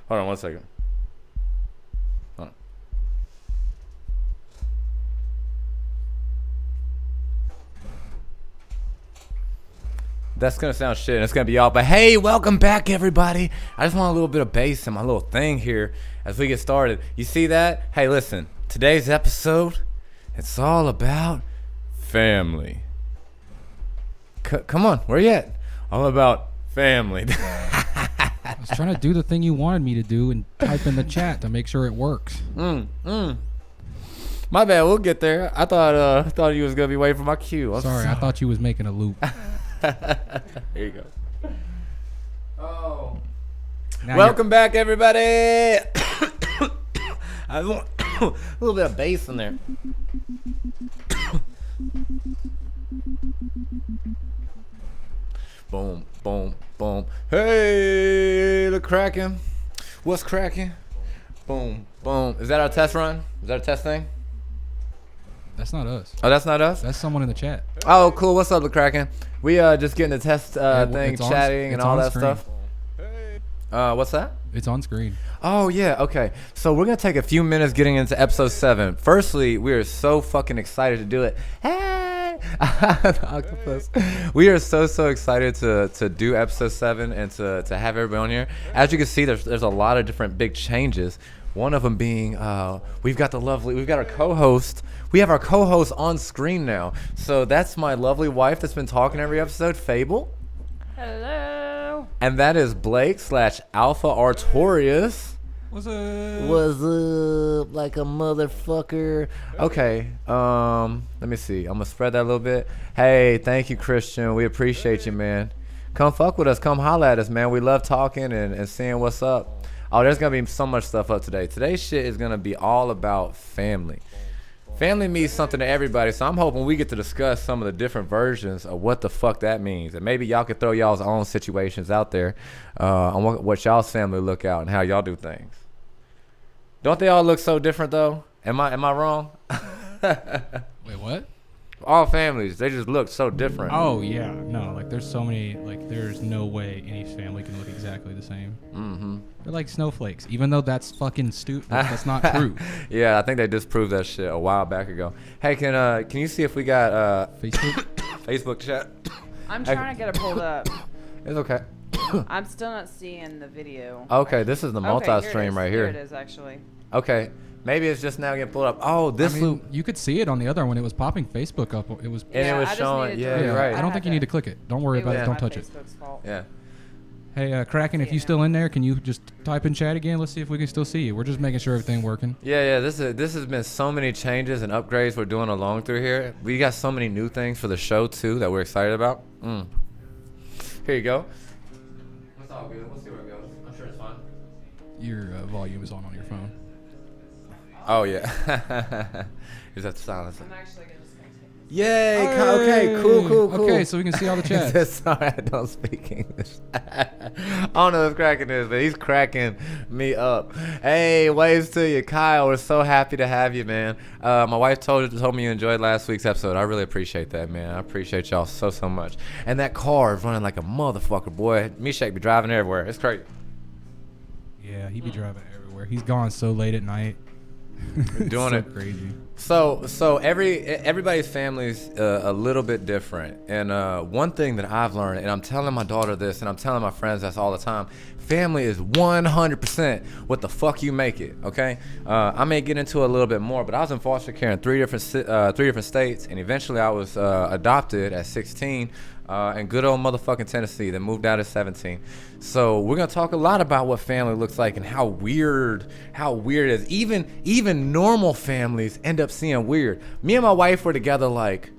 Hold on 1 second. Hold on. That's gonna sound shit and it's gonna be all, but hey, welcome back everybody. I just want a little bit of bass in my little thing here as we get started. You see that? Hey, listen, today's episode, it's all about family. Come on, where you at? All about family. I was trying to do the thing you wanted me to do and type in the chat to make sure it works. My bad, we'll get there. I thought you was gonna be waiting for my cue. Sorry, I thought you was making a loop. Here you go. Oh. Now Welcome back, everybody. I want a little bit of bass in there. Boom, boom, boom. Hey, the cracking. What's cracking? Boom, boom. Is that our test run? Is that a test thing? That's not us. Oh, that's not us? That's someone in the chat. Oh, cool. What's up, the Kraken? We just getting the test thing, it's on- chatting, and it's all on that screen. stuff. What's that? It's on screen. Oh, yeah. Okay. So we're going to take a few minutes getting into episode 7. Firstly, we are so fucking excited to do it. Hey! The octopus. We are so excited to do episode 7 and to have everybody on here. As you can see, there's a lot of different big changes. One of them being we've got our co-host. We have our co-host on screen now. So that's my lovely wife that's been talking every episode, Fable. Hello. And that is Blake / Alpha Artorius. What's up? What's up, like a motherfucker? Okay, let me see. I'm gonna spread that a little bit. Hey, thank you, Christian. We appreciate you, man. Come fuck with us. Come holla at us, man. We love talking and seeing what's up. Oh, there's gonna be so much stuff up today. Today's shit is gonna be all about family. Family means something to everybody, so I'm hoping we get to discuss some of the different versions of what the fuck that means. And maybe y'all can throw y'all's own situations out there on what y'all's family look out and how y'all do things. Don't they all look so different, though? Am I wrong? Wait, what? All families, they just look so different. Oh, yeah. No, like there's so many, like there's no way any family can look exactly the same. Mm-hmm. They're like snowflakes, even though that's fucking stupid. That's not true. Yeah, I think they disproved that shit a while back ago. Hey, can you see if we got Facebook? Facebook chat? I'm trying to get it pulled up. It's okay. I'm still not seeing the video. Okay, this is the multi-stream right Here here. it is, actually. Okay, maybe it's just now getting pulled up. Oh, this I mean, loop. you could see it on the other one. It was popping Facebook up. It was. And Yeah, it was I just showing. needed Yeah, to- you're right. I don't think you need to click it. Don't worry about it. was Don't my touch it. Facebook's fault. Yeah. Hey, Kraken, if you still in there, can you just type in chat again? Let's see if we can still see you. We're just making sure everything working. Yeah. This has been so many changes and upgrades we're doing along through here. We got so many new things for the show too that we're excited about. Here you go. It's all good. We'll see where it goes. I'm sure it's fine. Your volume is on your phone. Oh yeah. Is that the silence? I'm actually just going to take this. Yay! Okay. Cool. Okay, so we can see all the chat. Sorry, I don't speak English. I don't know if cracking is, but he's cracking me up. Hey, waves to you, Kyle. We're so happy to have you, man. My wife told me you enjoyed last week's episode. I really appreciate that, man. I appreciate y'all so much. And that car is running like a motherfucker, boy. Meshach be driving everywhere. It's crazy. Yeah, he be driving everywhere. He's gone so late at night. Doing so it. crazy. So everybody's family's a little bit different, and one thing that I've learned, and I'm telling my daughter this, and I'm telling my friends this all the time: family is 100% what the fuck you make it. Okay, I may get into it a little bit more, but I was in foster care in three different states, and eventually I was adopted at 16. In good old motherfucking Tennessee, then moved out at 17. So we're gonna talk a lot about what family looks like and how weird it is. Even normal families end up seeing weird. Me and my wife were together like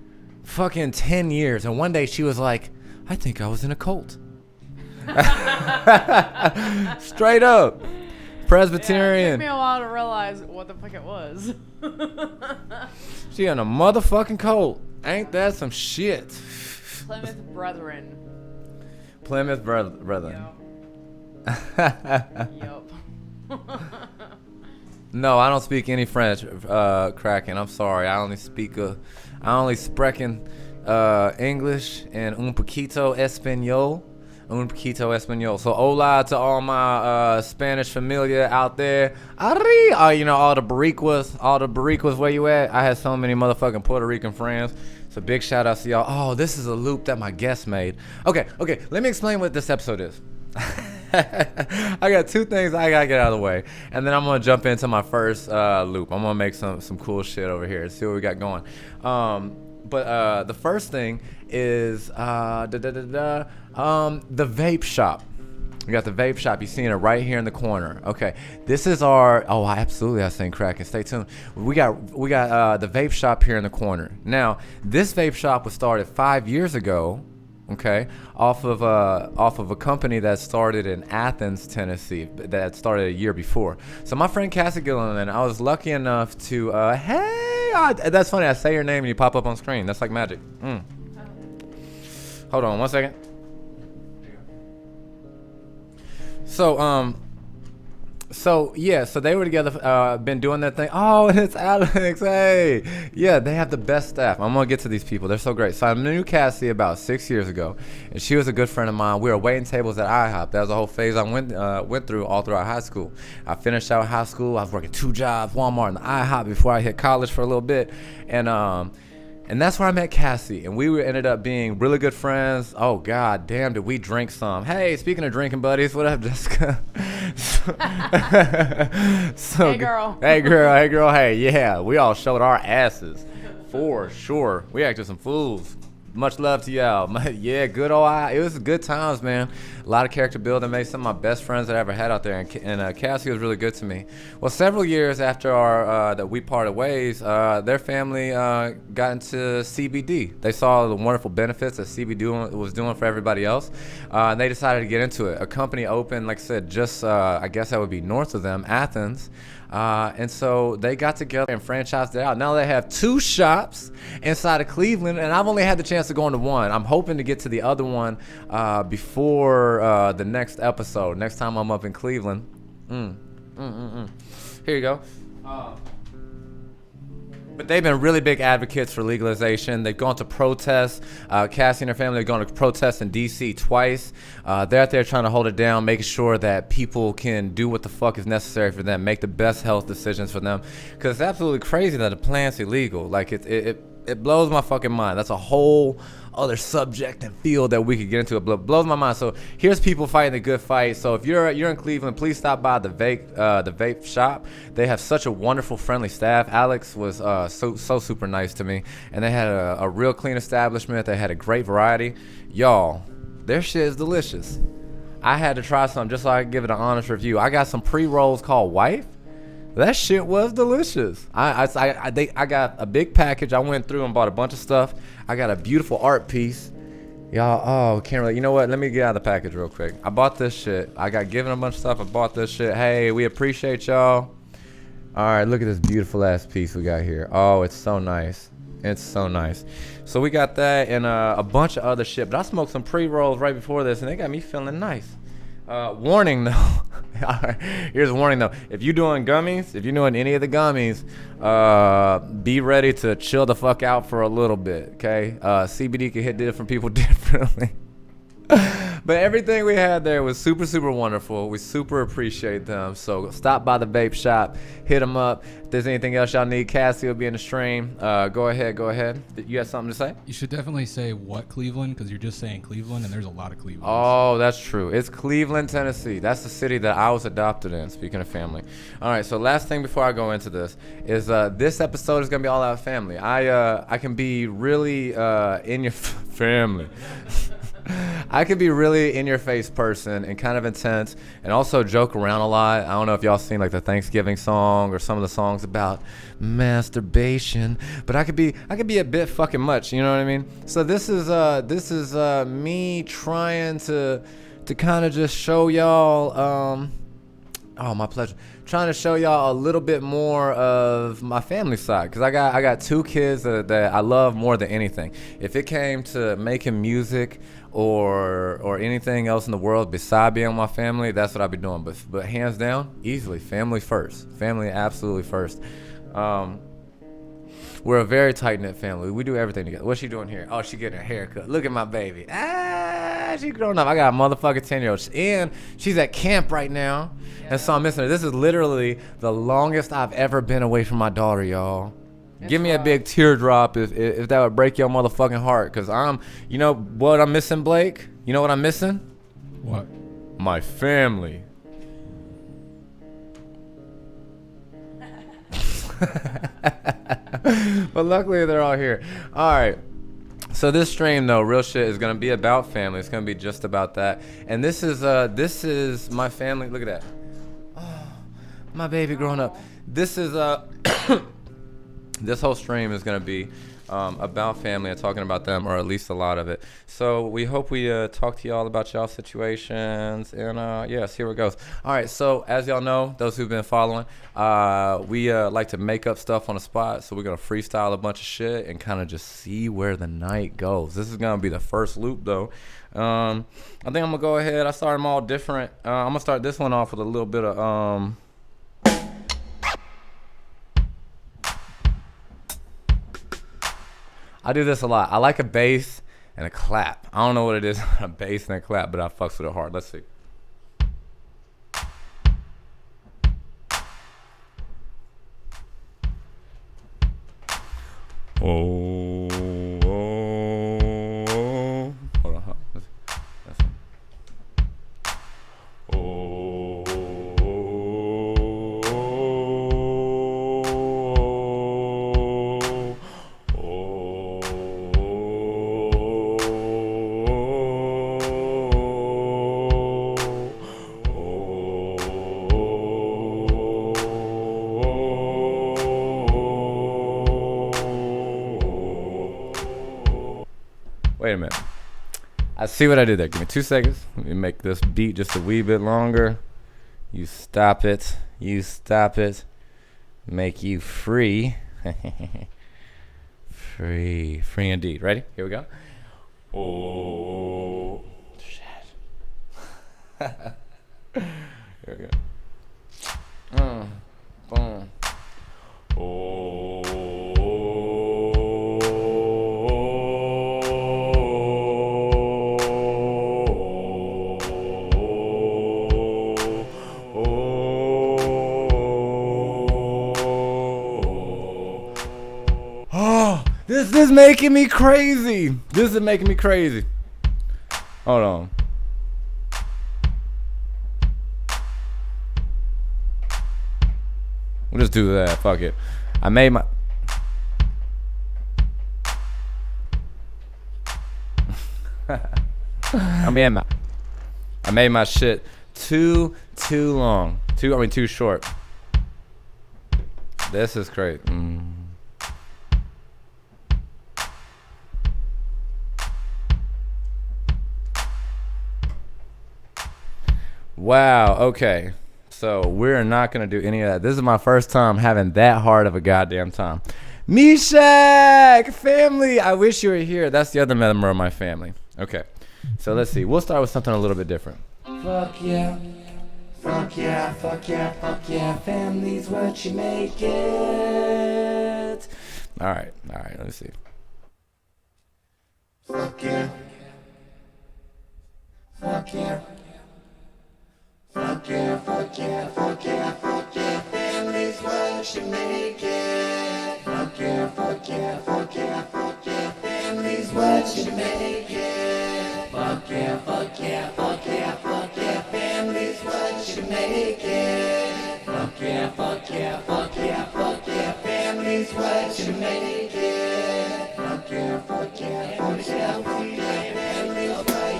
fucking 10 years, and one day she was like, I think I was in a cult. Straight up. Yeah, it Presbyterian. took me a while to realize what the fuck it was. She in a motherfucking cult. Ain't that some shit? Plymouth Brethren. Plymouth Brethren. Yup. No, I don't speak any French, Kraken. I'm sorry. I only sprechen English and un poquito español. Un poquito español. So hola to all my Spanish familia out there. You know, all the Boricuas, where you at? I had so many motherfucking Puerto Rican friends. So big shout out to y'all. Oh, this is a loop that my guest made. Okay, let me explain what this episode is. I got two things I gotta get out of the way, and then I'm gonna jump into my first loop. I'm gonna make some cool shit over here. See what we got going. But the first thing is the vape shop. We got the vape shop. You're seeing it right here in the corner. Okay, this is our. Oh, absolutely, I sing cracking. Stay tuned. We got the vape shop here in the corner. Now, this vape shop was started 5 years ago. Okay, off of a company that started in Athens, Tennessee, that started a year before. So my friend Cassie Gilliland, I was lucky enough to that's funny. I say your name and you pop up on screen. That's like magic. Hold on 1 second. So they were together, been doing their thing. Oh, and it's Alex. Hey, yeah, they have the best staff. I'm gonna get to these people. They're so great. So I knew Cassie about 6 years ago, and she was a good friend of mine. We were waiting tables at IHOP. That was a whole phase I went through all throughout high school. I finished out high school. I was working 2 jobs, Walmart and IHOP, before I hit college for a little bit, and that's where I met Cassie, and we ended up being really good friends. Oh, god damn, did we drink some. Hey, speaking of drinking buddies, what up, Jessica? Hey, girl. Hey, girl. Hey, yeah, we all showed our asses. For sure. We acted some fools. Much love to y'all. Yeah, good old. It was good times, man. A lot of character building. Made some of my best friends that I ever had out there, and Cassie was really good to me. Well, several years after that we parted ways, their family got into CBD. They saw the wonderful benefits that CBD was doing for everybody else, and they decided to get into it. A company opened, like I said, just I guess that would be north of them, Athens. And so they got together and franchised it out. Now they have 2 shops inside of Cleveland, and I've only had the chance to go into one. I'm hoping to get to the other one before the next episode. Next time I'm up in Cleveland. Here you go. But they've been really big advocates for legalization. They've gone to protests. Cassie and her family have gone to protests in D.C. twice. They're out there trying to hold it down, making sure that people can do what the fuck is necessary for them, make the best health decisions for them. Because it's absolutely crazy that a plant's illegal. Like, it blows my fucking mind. That's a whole other subject and field that we could get into. It blows my mind. So here's people fighting the good fight. So if you're in Cleveland, please stop by the vape shop. They have such a wonderful, friendly staff. Alex was so super nice to me, and they had a real clean establishment. They had a great variety. Y'all, their shit is delicious. I had to try some just so I could give it an honest review. I got some pre-rolls called Wife. That shit was delicious. I got a big package. I went through and bought a bunch of stuff. I got a beautiful art piece. Y'all, can't really. You know what? Let me get out of the package real quick. I bought this shit. I got given a bunch of stuff. I bought this shit. Hey, we appreciate y'all. All right, look at this beautiful ass piece we got here. Oh, it's so nice. It's so nice. So we got that and a bunch of other shit. But I smoked some pre-rolls right before this, and they got me feeling nice. Warning though. Here's a warning though. If you're doing gummies, if you're doing any of the gummies, be ready to chill the fuck out for a little bit, okay? CBD can hit different people differently. But everything we had there was super, super wonderful. We super appreciate them. So stop by the vape shop, hit them up. If there's anything else y'all need, Cassie will be in the stream. Go ahead. You got something to say? You should definitely say what Cleveland, because you're just saying Cleveland, and there's a lot of Cleveland. Oh, that's true. It's Cleveland, Tennessee. That's the city that I was adopted in, speaking of family. All right, so last thing before I go into this is this episode is going to be all about family. I can be really in your family. I could be really in-your-face person and kind of intense and also joke around a lot. I don't know if y'all seen like the Thanksgiving song or some of the songs about masturbation, but I could be a bit fucking much, you know what I mean? So this is me trying to kind of just show y'all oh, my pleasure. Trying to show y'all a little bit more of my family side, because I got 2 kids that I love more than anything. If it came to making music or anything else in the world beside being with my family, that's what I'd be doing. But hands down, easily family first. Family absolutely first. We're a very tight-knit family. We do everything together. What's she doing here? Oh, she getting her hair cut. Look at my baby. Ah! She grown up. I got a motherfucking 10-year-old. And she's at camp right now. And so I'm missing her. This is literally the longest I've ever been away from my daughter, y'all. Give me a big teardrop if that would break your motherfucking heart. Because you know what I'm missing, Blake? You know what I'm missing? What? My family. But luckily they're all here. All right. So this stream, though, real shit, is gonna be about family. It's gonna be just about that. And this is my family. Look at that. Oh, my baby growing up. This is this whole stream is gonna be about family and talking about them, or at least a lot of it. So we hope we talk to y'all about y'all situations, and yeah, see where it goes. All right, so as y'all know, those who've been following, we like to make up stuff on the spot. So we're gonna freestyle a bunch of shit and kind of just see where the night goes. This is gonna be the first loop, though. I think I'm gonna go ahead. I started them all different. I'm gonna start this one off with a little bit of I do this a lot. I like a bass and a clap. I don't know what it is, a bass and a clap, but I fucks with it hard. Let's see. Oh, oh, oh. Hold on. Let's see. Oh, wait a minute. I see what I did there. Give me 2 seconds. Let me make this beat just a wee bit longer. You stop it. You stop it. Make you free. Free. Free indeed. Ready? Here we go. Oh, shit. Here we go. Boom. Oh. This is making me crazy. This is making me crazy. Hold on. We'll just do that. Fuck it. I made my... I made my shit too long. Too short. This is great. Wow, okay. So we're not going to do any of that. This is my first time having that hard of a goddamn time. Meshach! Family! I wish you were here. That's the other member of my family. Okay. So let's see. We'll start with something a little bit different. Fuck yeah. Fuck yeah, fuck yeah, fuck yeah. Family's what you make it. Alright, let me see. Fuck yeah. Fuck yeah. Fuck yeah, fuck yeah, fuck yeah, fuck yeah, family's what you make it. Fuck yeah, fuck yeah, fuck yeah, fuck yeah, family's what you make it. Fuck yeah, fuck yeah, fuck yeah, fuck yeah, family's what you make it. Fuck yeah, fuck yeah, fuck yeah, fuck yeah, family's what you make it. Fuck yeah, fuck yeah, fuck yeah, fuck yeah, family's what you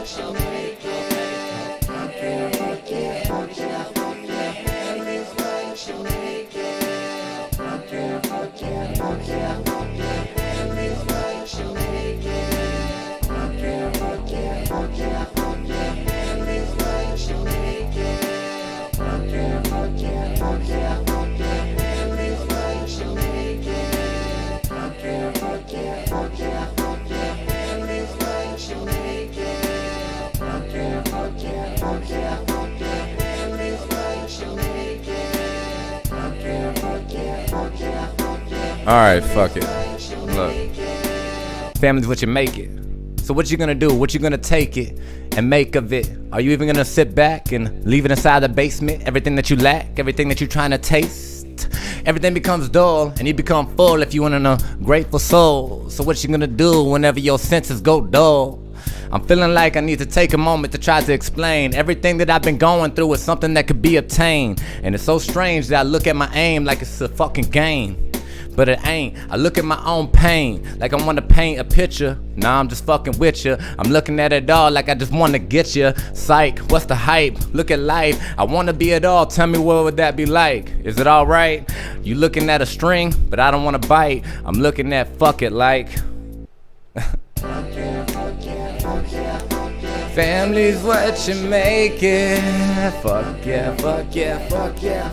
make it. Fuck yeah, fuck yeah, fuck yeah, fuck yeah, family's what you make it. Fuck yeah, fuck yeah, fuck yeah, fuck yeah, family's what you make it. Fuck yeah, fuck yeah, fuck yeah, fuck yeah, family's what you make it. Fuck yeah, fuck yeah, fuck yeah, fuck yeah, family's what you make it. Fuck yeah, fuck yeah, fuck yeah, fuck yeah, family's what you make it. Fuck yeah, fuck yeah, fuck yeah, fuck yeah, family's what you make it. Fuck yeah, fuck yeah, fuck yeah, fuck yeah. All right, fuck it. Look, family's what you make it. So what you gonna do? What you gonna take it? and make of it? Are you even gonna sit back and leave it inside the basement? Everything that you lack, everything that you're trying to taste, everything becomes dull and you become full if you want an ungrateful soul. So what you gonna do whenever your senses go dull? I'm feeling like I need to take a moment to try to explain everything that I've been going through is something that could be obtained. And it's so strange that I look at my aim like it's a fucking game, but it ain't. I look at my own pain like I wanna paint a picture. Nah, I'm just fucking with ya. I'm looking at it all like I just wanna get ya. Psych, what's the hype? Look at life. I wanna be it all. Tell me what would that be like? Is it alright? You looking at a string, but I don't wanna bite. I'm looking at fuck it like family's what you make it. Fuck yeah, fuck yeah, fuck yeah.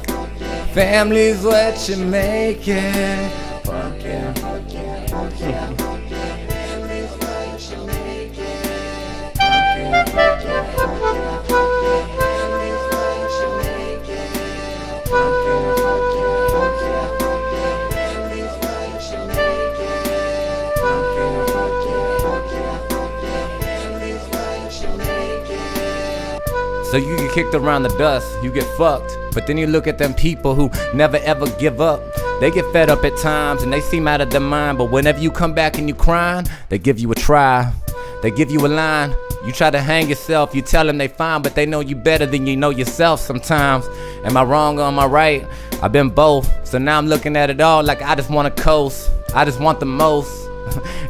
Family's what you make it. Fuck yeah, fuck yeah, fuck yeah. Family's what you make it. Fuck yeah, fuck yeah, fuck yeah. Family's what you make it. Fuck yeah, fuck yeah, fuck yeah. Family's what you make it. Fuck yeah, fuck yeah, fuck yeah. Family's what you make it. So you get kicked around the dust, you get fucked. But then you look at them people who never ever give up. They get fed up at times and they seem out of their mind. But whenever you come back and you crying, they give you a try. They give you a line. You try to hang yourself, you tell them they fine, but they know you better than you know yourself sometimes. Am I wrong or am I right? I've been both. So now I'm looking at it all like I just wanna coast. I just want the most.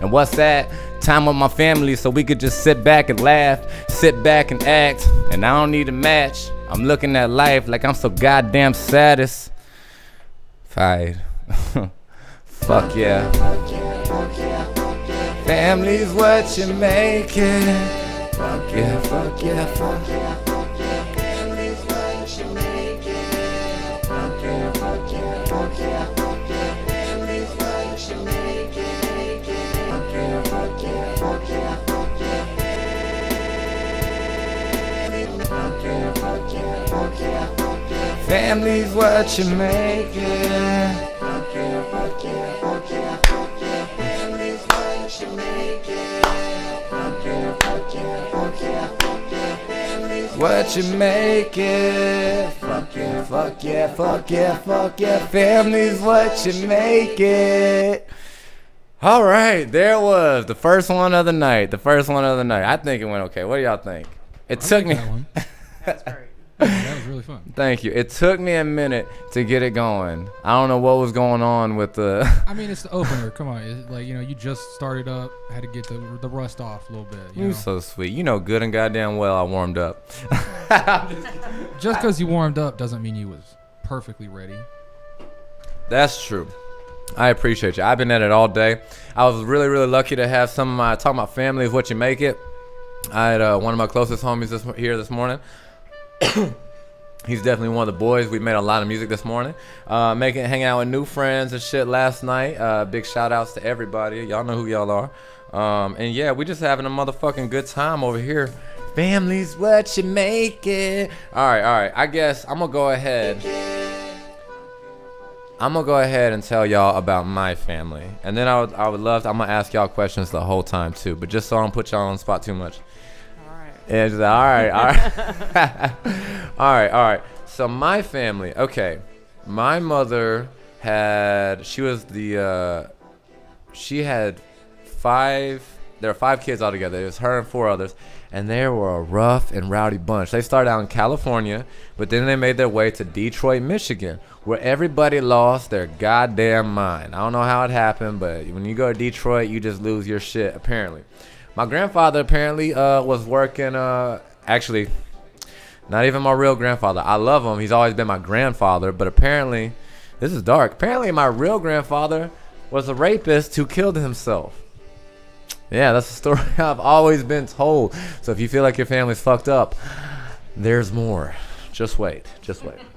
And what's that? Time with my family so we could just sit back and laugh, sit back and act. And I don't need a match. I'm looking at life like I'm so goddamn satisfied. Fuck yeah. Family's what you make it. Fuck yeah, fuck yeah, fuck yeah. Family's what you make it. Fuck yeah, fuck yeah, fuck yeah. Family's what you make it. Fuck yeah, fuck yeah, fuck yeah. Fuck yeah, fuck yeah, fuck yeah. Family's what you make it. Fuck yeah, fuck yeah, fuck yeah. Family's what you make it. Fuck yeah, fuck yeah, fuck yeah. Family's what you make it. Fuck yeah, fuck yeah, fuck yeah, fuck yeah. Family's what you make it. All right, there it was. The first one of the night. The first one of the night. I think it went okay. What do y'all think? It took me. That one. That's great. That was really fun. Thank you. It took me a minute to get it going. I don't know what was going on with the. I mean, it's the opener. Come on, it's like you just started up, had to get the rust off a little bit. You You're know? so sweet. You know good and goddamn well I warmed up. Just because you warmed up doesn't mean you was perfectly ready. That's true. I appreciate you. I've been at it all day. I was really, really lucky to have some of my talking about family is what you make it. I had one of my closest homies this morning. He's definitely one of the boys. We made a lot of music this morning. Hanging out with new friends and shit last night. Big shout outs to everybody. Y'all know who y'all are. And yeah, we just having a motherfucking good time over here. Family's what you make it. All right. I guess I'm gonna go ahead. And tell y'all about my family, and then I'm gonna ask y'all questions the whole time too. But just so I don't put y'all on the spot too much. Yeah, just all right. all right. So my family, okay. My mother she had 5. There were 5 kids altogether. It was her and 4 others, and they were a rough and rowdy bunch. They started out in California, but then they made their way to Detroit, Michigan, where everybody lost their goddamn mind. I don't know how it happened, but when you go to Detroit, you just lose your shit, apparently. My grandfather apparently was working, actually, not even my real grandfather. I love him. He's always been my grandfather, but apparently, this is dark. Apparently, my real grandfather was a rapist who killed himself. Yeah, that's the story I've always been told. So if you feel like your family's fucked up, there's more. Just wait.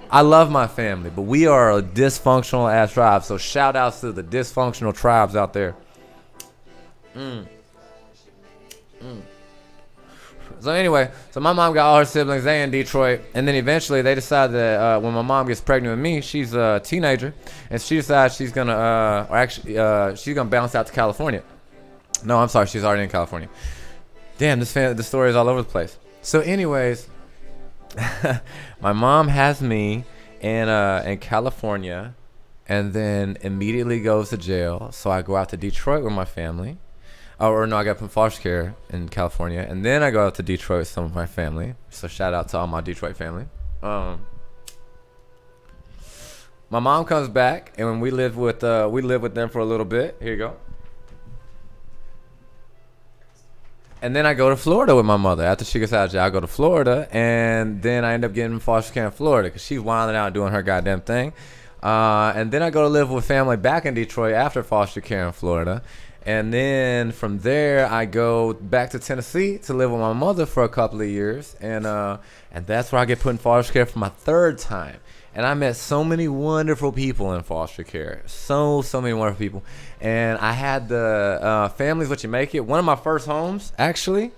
I love my family, but we are a dysfunctional ass tribe. So shout outs to the dysfunctional tribes out there. So anyway, my mom got all her siblings, they in Detroit, and then eventually they decided that when my mom gets pregnant with me, she's a teenager, and she decides she's gonna, she's gonna bounce out to California. No, I'm sorry, she's already in California. Damn, the story is all over the place. So, anyways, my mom has me in California, and then immediately goes to jail. So I go out to Detroit with my family. Oh, or no, I got put in foster care in California, and then I go out to Detroit with some of my family. So shout out to all my Detroit family. My mom comes back, and when we live with them for a little bit. Here you go. And then I go to Florida with my mother. After she gets out of jail, I go to Florida, and then I end up getting in foster care in Florida because she's wilding out doing her goddamn thing. And then I go to live with family back in Detroit after foster care in Florida. And then from there, I go back to Tennessee to live with my mother for a couple of years. And that's where I get put in foster care for my third time. And I met so many wonderful people in foster care. So many wonderful people. And I had the Families What You Make It. One of my first homes, actually,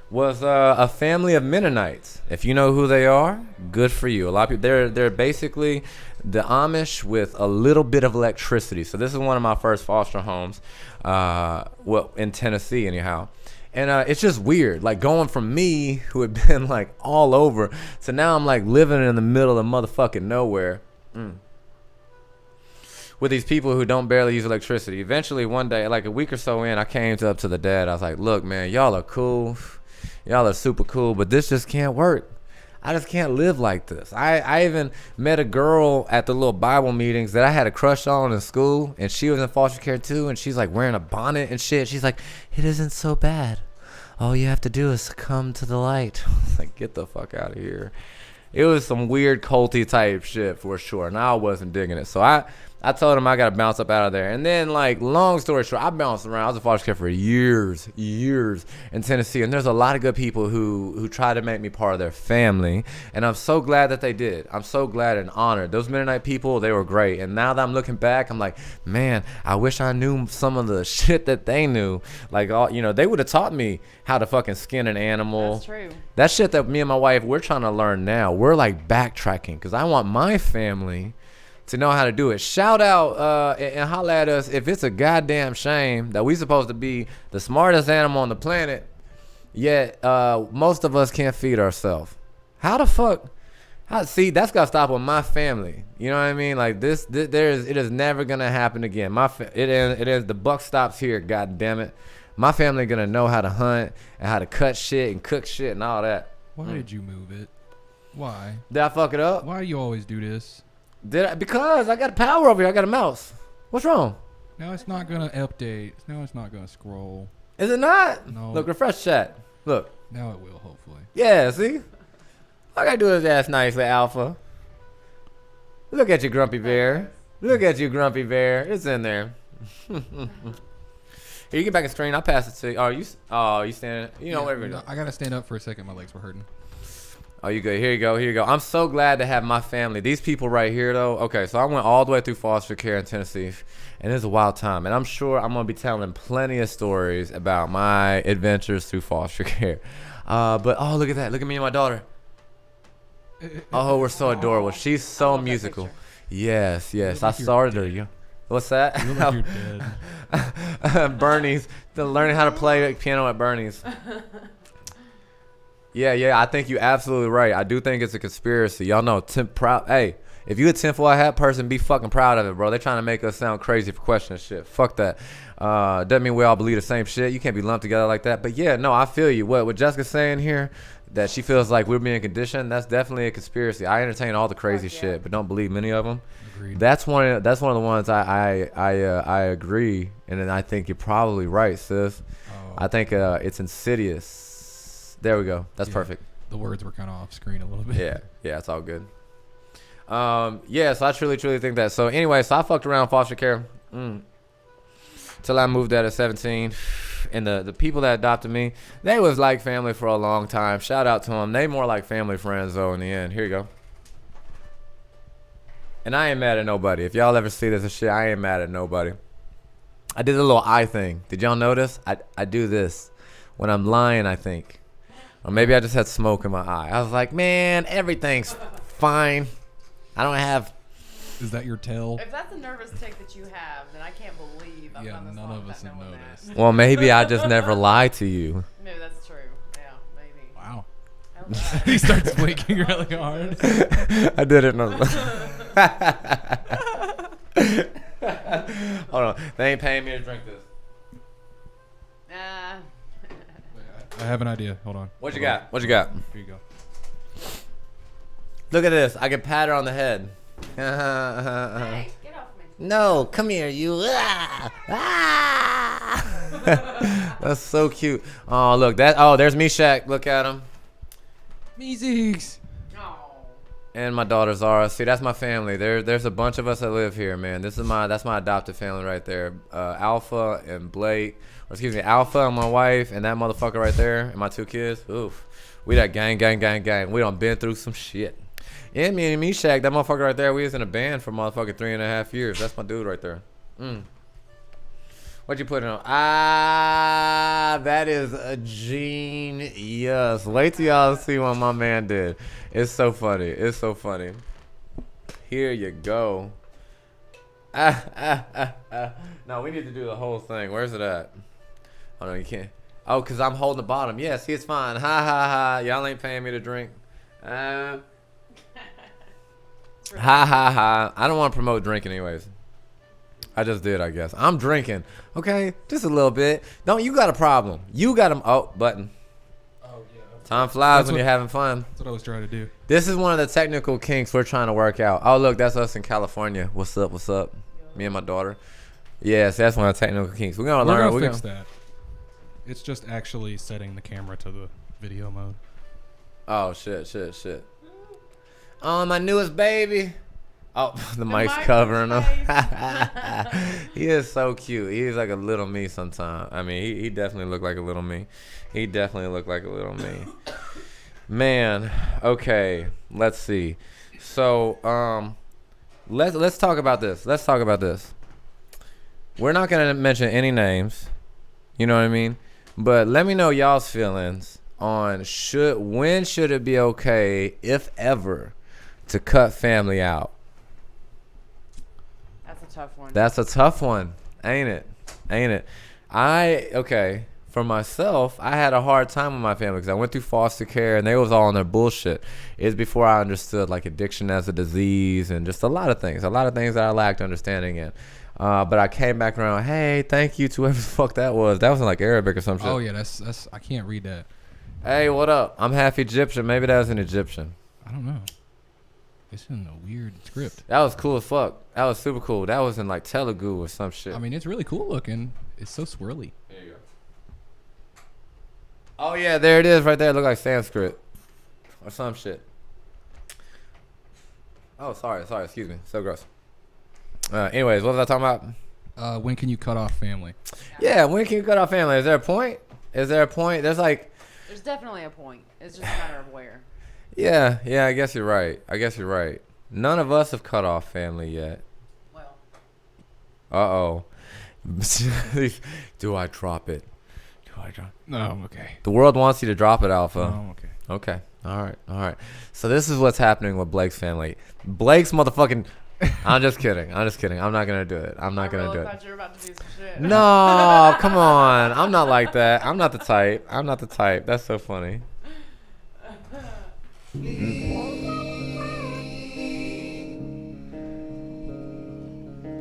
was a family of Mennonites. If you know who they are, good for you. A lot of people, they're basically the Amish with a little bit of electricity. So this is one of my first foster homes, well, in Tennessee anyhow. And it's just weird, like going from me, who had been like all over, to now I'm like living in the middle of motherfucking nowhere. With these people who don't barely use electricity. Eventually, one day, like a week or so in, I came up to the dad. I was like, look, man, y'all are cool. Y'all are super cool, but this just can't work. I just can't live like this. I even met a girl at the little Bible meetings that I had a crush on in school, and she was in foster care too, and she's like wearing a bonnet and shit. She's like, it isn't so bad. All you have to do is come to the light. Like, get the fuck out of here. It was some weird culty type shit for sure, and I wasn't digging it. So I told him I got to bounce up out of there. And then, like, long story short, I bounced around. I was in foster care for years in Tennessee. And there's a lot of good people who try to make me part of their family. And I'm so glad that they did. I'm so glad and honored. Those Mennonite people, they were great. And now that I'm looking back, I'm like, man, I wish I knew some of the shit that they knew. Like, all, you know, they would have taught me how to fucking skin an animal. That's true. That shit that me and my wife, we're trying to learn now. We're, like, backtracking because I want my family to know how to do it. Shout out and holla at us if it's a goddamn shame that we supposed to be the smartest animal on the planet, yet most of us can't feed ourselves. How the fuck? See, that's gotta stop with my family. You know what I mean? Like it is never gonna happen again. It is the buck stops here. God damn it, my family gonna know how to hunt and how to cut shit and cook shit and all that. Why did you move it? Why? Did I fuck it up? Why do you always do this? Because I got power over here. I got a mouse. What's wrong? Now it's not gonna update. Now it's not gonna scroll. Is it not? No. Look, refresh chat. Look. Now it will, hopefully. Yeah, see? All I gotta do is ask nicely, Alpha. Look at you, Grumpy Bear. Look at you, Grumpy Bear. It's in there. Here, you get back in screen. I'll pass it to you. You standing? You know, whatever. No, I gotta stand up for a second. My legs were hurting. Oh, you good. Here you go. Here you go. I'm so glad to have my family. These people right here, though. Okay, so I went all the way through foster care in Tennessee, and it's a wild time. And I'm sure I'm going to be telling plenty of stories about my adventures through foster care. But, oh, look at that. Look at me and my daughter. Oh, we're so adorable. She's so musical. Yes. I like started her. Yeah. What's that? You look like you're dead. Bernie's. Learning how to play piano at Bernie's. Yeah, I think you're absolutely right. I do think it's a conspiracy. Y'all know, hey, if you a tinfoil hat person, be fucking proud of it, bro. They trying to make us sound crazy for questioning shit. Fuck that. Doesn't mean we all believe the same shit. You can't be lumped together like that. But yeah, no, I feel you. What Jessica's saying here, that she feels like we're being conditioned, that's definitely a conspiracy. I entertain all the crazy shit, but don't believe many of them. Agreed. That's one of the ones I agree, and then I think you're probably right, sis. Oh. I think it's insidious. There we go. That's perfect. The words were kind of off screen a little bit. Yeah, it's all good. So I truly think that. So anyway, so I fucked around foster care till I moved out at 17. And the people that adopted me, they was like family for a long time. Shout out to them. They more like family friends though in the end. Here you go. And I ain't mad at nobody. If y'all ever see this and shit, I ain't mad at nobody. I did a little eye thing. Did y'all notice? I do this when I'm lying, I think. Or maybe I just had smoke in my eye. I was like, man, everything's fine. I don't have... Is that your tell? If that's a nervous tick that you have, then I can't believe I've done this none long of us without have knowing noticed. that. Well, maybe I just never lie to you. Maybe that's true. Yeah, maybe. Wow. He starts blinking really hard. I did it. Hold on. They ain't paying me to drink this. I have an idea. Hold on. What you got? What you got? Here you go. Look at this. I can pat her on the head. Hey, get off me. No, come here, you. That's so cute. Oh, look. There's Meshach. Look at him. Meezies. Oh. And my daughter Zara. See, that's my family. There's a bunch of us that live here, man. That's my adopted family right there. Alpha and Blake, or excuse me, Alpha and my wife, and that motherfucker right there, and my 2 kids. Oof, we that gang. We done been through some shit. And me and Meshach, that motherfucker right there, we was in a band for motherfucking 3.5 years. That's my dude right there. What you putting on? That is a genius. Wait till y'all see what my man did. It's so funny. It's so funny. Here you go. No, we need to do the whole thing. Where's it at? Oh, no, you can't. Oh, because I'm holding the bottom. Yeah, see, it's fine. Ha, ha, ha. Y'all ain't paying me to drink. Ha, ha, ha. I don't want to promote drinking anyways. I just did, I guess. I'm drinking. Okay, just a little bit. Don't you got a problem? You got a button. Oh yeah. Time flies That's when what- you're having fun. That's what I was trying to do. This is one of the technical kinks we're trying to work out. Oh, look, that's us in California. What's up? What's up? Me and my daughter. Yes, that's one of the technical kinks. We're gonna We're learn. gonna fix that. It's just actually setting the camera to the video mode. Oh shit. Oh, my newest baby. Oh, the mic's mic's covering him. face. He is so cute. He's like a little me sometimes. I mean, he definitely looked like a little me. Man, okay. Let's see. So, let's talk about this. We're not gonna mention any names. You know what I mean? But let me know y'all's feelings on when should it be okay, if ever, to cut family out. That's a tough one. That's a tough one, ain't it? For myself, I had a hard time with my family because I went through foster care and they was all on their bullshit. It's before I understood like addiction as a disease and just a lot of things that I lacked understanding in. But I came back around. Hey, thank you to whoever the fuck that was. That was in like Arabic or some shit. Oh yeah, that's I can't read that. Hey, what up? I'm half Egyptian. Maybe that was an Egyptian. I don't know. It's in a weird script. That was cool as fuck. That was super cool. That was in like Telugu or some shit. I mean, it's really cool looking. It's so swirly. There you go. Oh yeah, there it is right there. It look like Sanskrit or some shit. Oh, sorry. Excuse me. So gross. Anyways, what was I talking about? When can you cut off family? Yeah, when can you cut off family? Is there a point? There's like, There's definitely a point. It's just a matter of where. yeah. I guess you're right. None of us have cut off family yet. Well, Uh-oh. Do I drop it? No, I'm okay. The world wants you to drop it, Alpha. No, I'm okay. Okay. All right. So this is what's happening with Blake's family. Blake's motherfucking... I'm just kidding. I'm not going to do it. I'm not going to do it. thought you were about to do some shit. No, come on. I'm not like that. I'm not the type. That's so funny.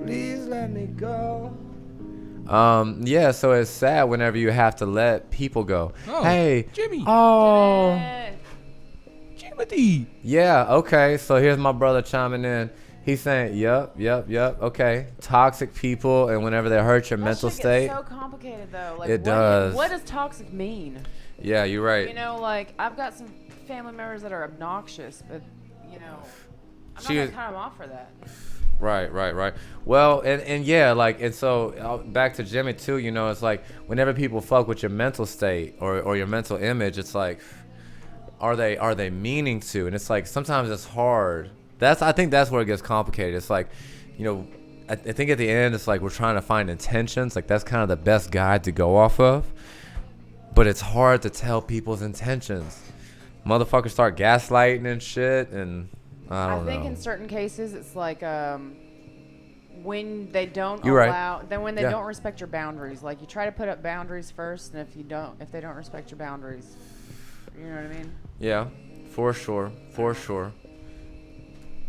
Please let me go. Yeah, so it's sad whenever you have to let people go. Oh, Hey, Jimmy. oh, Eh, Jimmy. yeah, okay. So here's my brother chiming in. He's saying, yep, okay. Toxic people, and whenever they hurt your that mental shit state. gets so complicated though. Like, It does. What does toxic mean? Yeah, you're right. You know, like I've got some family members that are obnoxious, but I'm not gonna cut them off for that. Right. Well, and yeah, like, and so back to Jimmy too, it's like whenever people fuck with your mental state or your mental image, it's like, are they meaning to? And it's like, sometimes it's hard. I think that's where it gets complicated. It's like, I think at the end, it's like we're trying to find intentions. Like, that's kind of the best guide to go off of. But it's hard to tell people's intentions. Motherfuckers start gaslighting and shit, and I don't know. I think in certain cases it's like when they don't You're right. allow, then when they Yeah. don't respect your boundaries. Like you try to put up boundaries first, and if they don't respect your boundaries, You know what I mean? Yeah, for sure.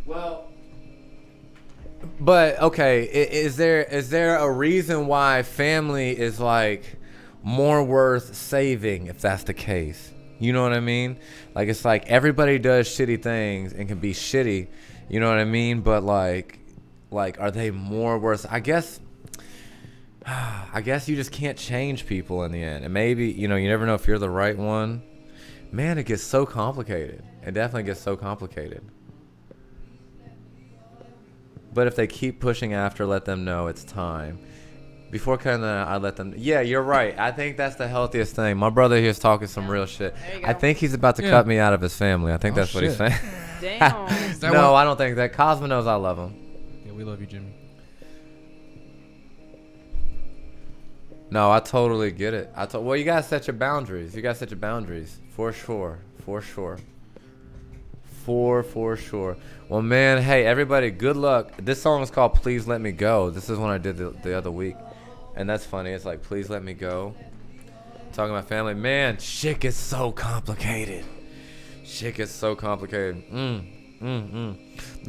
Well, but okay, is there a reason why family is like more worth saving if that's the case? You know what I mean? Like, it's like everybody does shitty things and can be shitty, you know what I mean? But like are they more worth? I guess you just can't change people in the end. And maybe, you know, you never know if you're the right one. Man, it gets so complicated. It definitely gets so complicated. But if they keep pushing after, let them know it's time. Before cutting that, I let them. Yeah, you're right. I think that's the healthiest thing. My brother here is talking some real shit. There you go. I think he's about to cut me out of his family. I think that's what he's shit. saying. Damn. No, I don't think that. Cosmo knows I love him. Yeah, we love you, Jimmy. No, I totally get it. Well, you gotta set your boundaries. For sure. Well, man, hey, everybody, good luck. This song is called Please Let Me Go. This is one I did the other week. And that's funny. It's like, please let me go. Talking about family. Man, shit gets so complicated.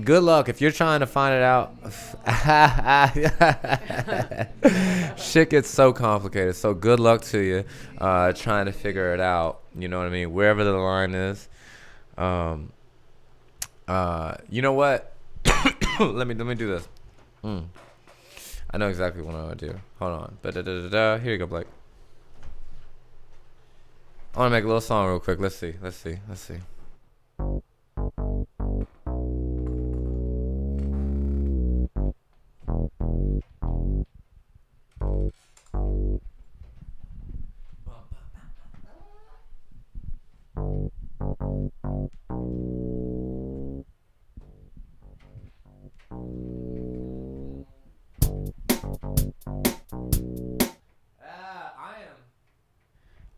Good luck if you're trying to find it out. Shit gets so complicated. So good luck to you trying to figure it out. You know what I mean? Wherever the line is. You know what? let me do this. I know exactly what I want to do. Hold on. Here you go, Blake. I want to make a little song real quick. Let's see.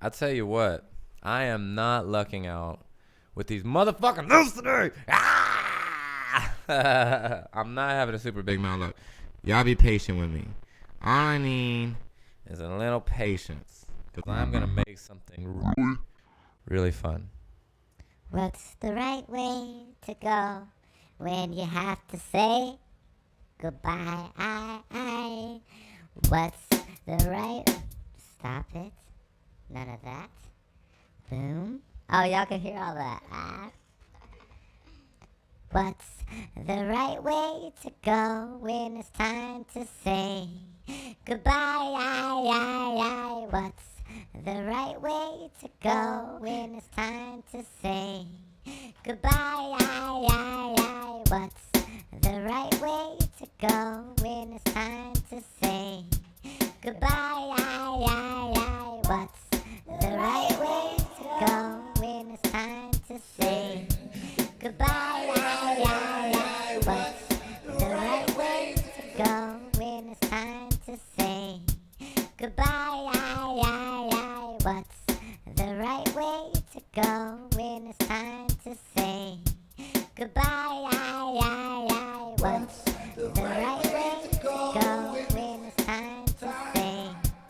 I tell you what, I am not lucking out with these motherfucking notes today. I'm not having a super big mouth. Look, y'all be patient with me. All I need is a little patience, because I'm going to make something really fun. What's the right way to go when you have to say goodbye? What's the right... Stop it. None of that. Boom. Oh, y'all can hear all that. What's the right way to go when it's time to say goodbye? What's the right way to go when it's time to say goodbye? What's the right way to go when it's time to say goodbye? What's the right way to go when it's time to say goodbye? What's the right way to go when it's time to say goodbye? What's the right way to go when it's time to say goodbye? What's the right way to go when it's time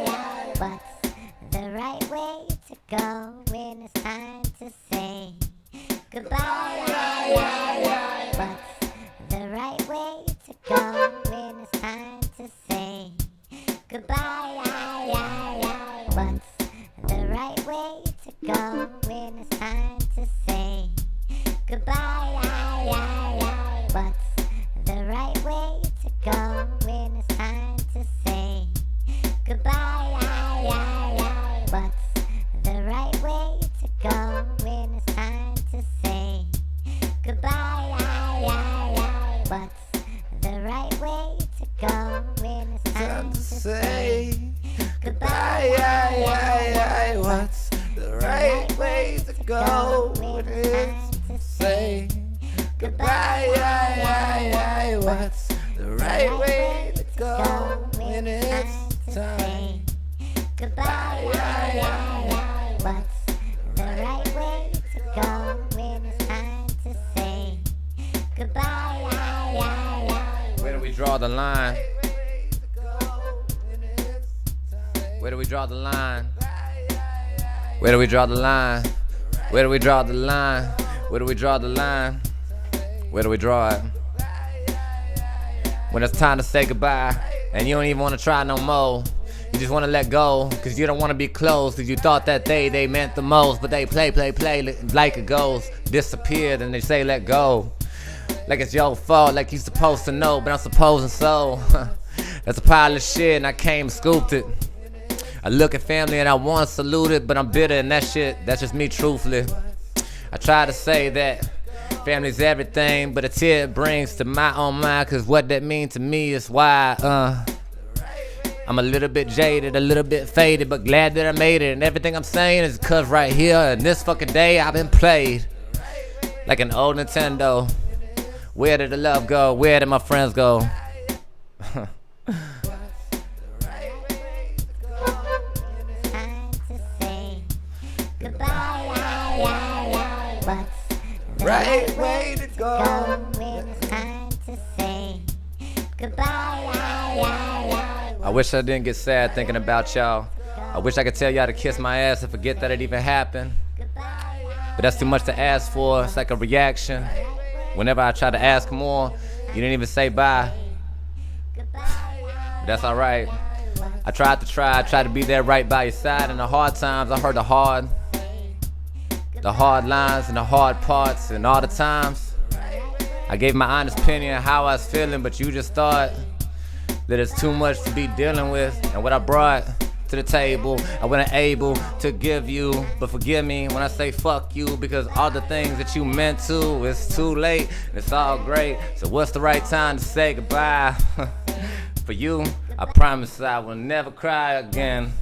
to say goodbye? What's the right way to go when it's time to say goodbye? What's the right way to go when it's time to say goodbye? What's the right way to go when it's time to say goodbye? What's the right way to go when it's time to say goodbye? What's the right way to go when it's time to say goodbye? What's the right way to go when it's time to say goodbye? What's the right way to go when it's to say goodbye? What's the right way to go when it's time? Goodbye. What's the right way to go when it's time to say goodbye? Where do we draw the line? Where do we draw the line? Where do we draw the line? Where do we draw the line? Where do we draw the line? Where do we draw it? When it's time to say goodbye and you don't even want to try no more. You just want to let go cause you don't want to be close. Cause you thought that they meant the most. But they play like it goes. Disappeared and they say let go. Like it's your fault, like you supposed to know. But I'm supposing so. That's a pile of shit and I came and scooped it. I look at family and I want to salute it. But I'm bitter and that shit, that's just me truthfully. I try to say that family's everything, but a tear it brings to my own mind. Cause what that means to me is why I'm a little bit jaded, a little bit faded, but glad that I made it. And everything I'm saying is cause right here in this fucking day I've been played like an old Nintendo. Where did the love go? Where did my friends go? Right way to go. When it's time to say goodbye. I wish I didn't get sad thinking about y'all. I wish I could tell y'all to kiss my ass and forget that it even happened. But that's too much to ask for. It's like a reaction. Whenever I try to ask more, you didn't even say bye. But that's alright. I tried to be there right by your side. In the hard times, I heard the hard lines and the hard parts. And all the times, I gave my honest opinion of how I was feeling. But you just thought that it's too much to be dealing with. And what I brought to the table, I wasn't able to give you. But forgive me when I say fuck you, because all the things that you meant to, it's too late and it's all great. So what's the right time to say goodbye? For you, I promise I will never cry again.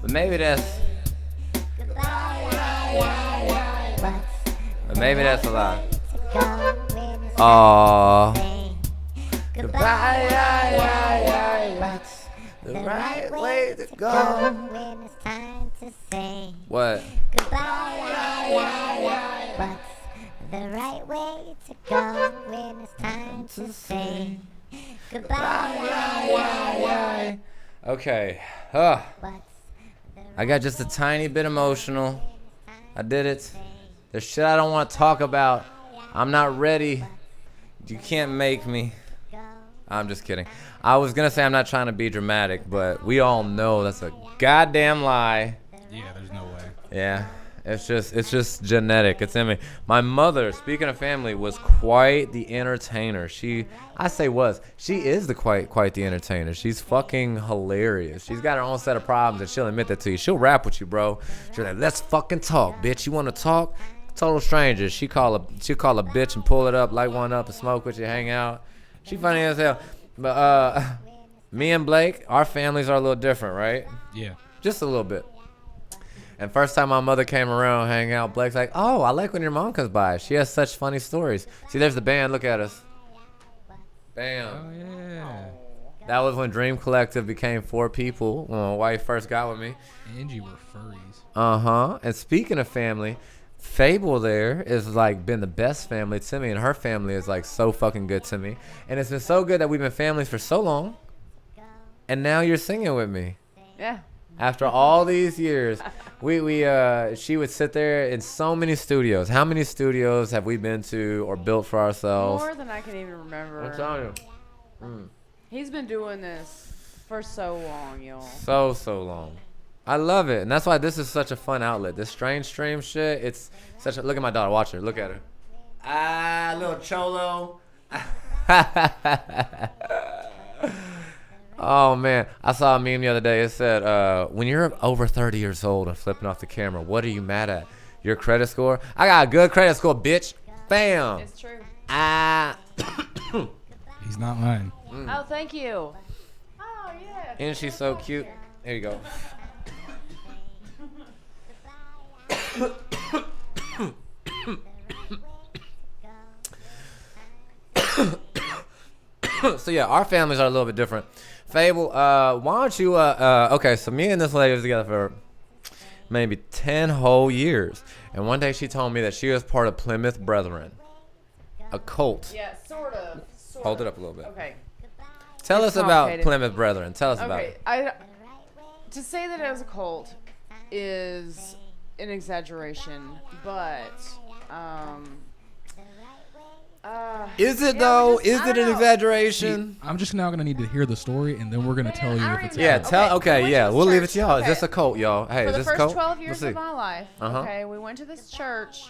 But maybe that's a lot. Aww. Goodbye. What's the right way to go? When it's time to say What? goodbye. What's the right way to go? When it's time to say goodbye. Okay. What's I got just a tiny bit emotional. I did it. There's shit I don't want to talk about. I'm not ready. You can't make me. I'm just kidding. I was gonna say I'm not trying to be dramatic, but we all know that's a goddamn lie. Yeah, there's no way. Yeah, it's just genetic. It's in me. My mother, speaking of family, was quite the entertainer. She is the quite the entertainer. She's fucking hilarious. She's got her own set of problems, and she'll admit that to you. She'll rap with you, bro. She'll like, let's fucking talk, bitch. You want to talk? Total strangers. She'll call a bitch and pull it up, light one up, and smoke with you, hang out. She funny as hell. But me and Blake, our families are a little different, right? Yeah. Just a little bit. And first time my mother came around, hang out, Blake's like, oh, I like when your mom comes by. She has such funny stories. See, there's the band. Look at us. Bam. Oh yeah. That was when Dream Collective became 4 people when my wife first got with me. And you were furries. Uh-huh. And speaking of family, Fable there is like been the best family to me, and her family is like so fucking good to me. And it's been so good that we've been families for so long. And now you're singing with me. Yeah. After all these years, she would sit there in so many studios. How many studios have we been to or built for ourselves? More than I can even remember. I'm telling you. He's been doing this for so long, y'all. So long. I love it, and that's why this is such a fun outlet. This strange stream shit, it's such a... Look at my daughter, watch her, look at her. Ah, little cholo. Oh, man. I saw a meme the other day. It said, when you're over 30 years old and flipping off the camera, what are you mad at? Your credit score? I got a good credit score, bitch. Bam. It's true. Ah. He's not mine. Oh, thank you. Oh, yeah. Isn't she so cute? There you go. So yeah, our families are a little bit different. Fable, why don't you okay, so me and this lady was together for maybe 10 whole years, and one day she told me that she was part of Plymouth Brethren, a cult. Yeah, sort of. Hold it up a little bit. Okay. Tell us It's about complicated. Plymouth Brethren. Tell us about Okay. it. To say that it was a cult is an exaggeration, but Is it yeah, though? we just- Is I it don't an know. exaggeration? I'm just now gonna need to hear the story, and then we're gonna tell you I if already it's know. Yeah, cult. tell. we Okay, went yeah, to this we'll leave it church. to y'all. Is Okay. this a cult, y'all? Hey, For is the this a first cult? 12 years Let's of see. my life, Uh-huh. okay, we went to this church,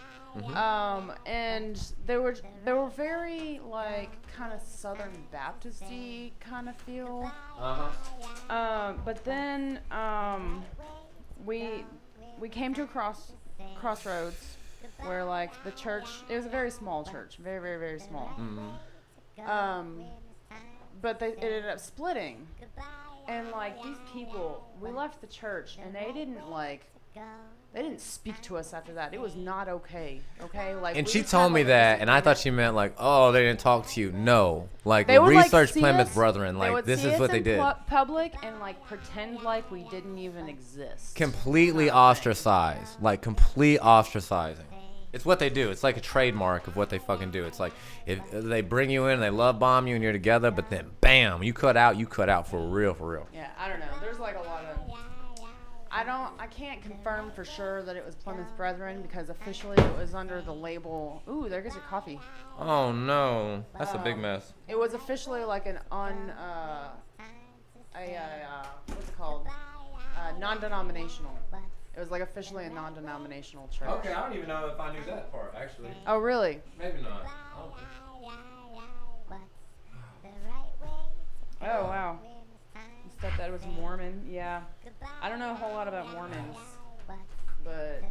and they were very like kind of Southern Baptist-y kind of feel. But then we came to a crossroads where like the church, it was a very small church, very very very small. But it ended up splitting, and like these people, we left the church and they didn't speak to us after that. It was not okay. Okay, like. And we she just told had, me like, a that, and I thought disagreement. she meant like, oh, they didn't talk to you. No, like They would research like see Plymouth us- Brethren. they Like would this see is us what they in did. Public and like pretend like we didn't even exist. Completely kind of thing. ostracized, like complete ostracizing. It's what they do. It's like a trademark of what they fucking do. It's like if they bring you in, and they love bomb you, and you're together, but then bam, you cut out for real, for real. Yeah, I don't know. There's like a lot of. I can't confirm for sure that it was Plymouth Brethren because officially it was under the label. Ooh, there goes your coffee. Oh no, that's a big mess. It was officially like an what's it called? Non-denominational. It was like officially a non-denominational church. I don't even know if I knew that part actually. Oh, really? Maybe not. Oh, wow. Your stepdad was Mormon. Yeah. I don't know a whole lot about Mormons, but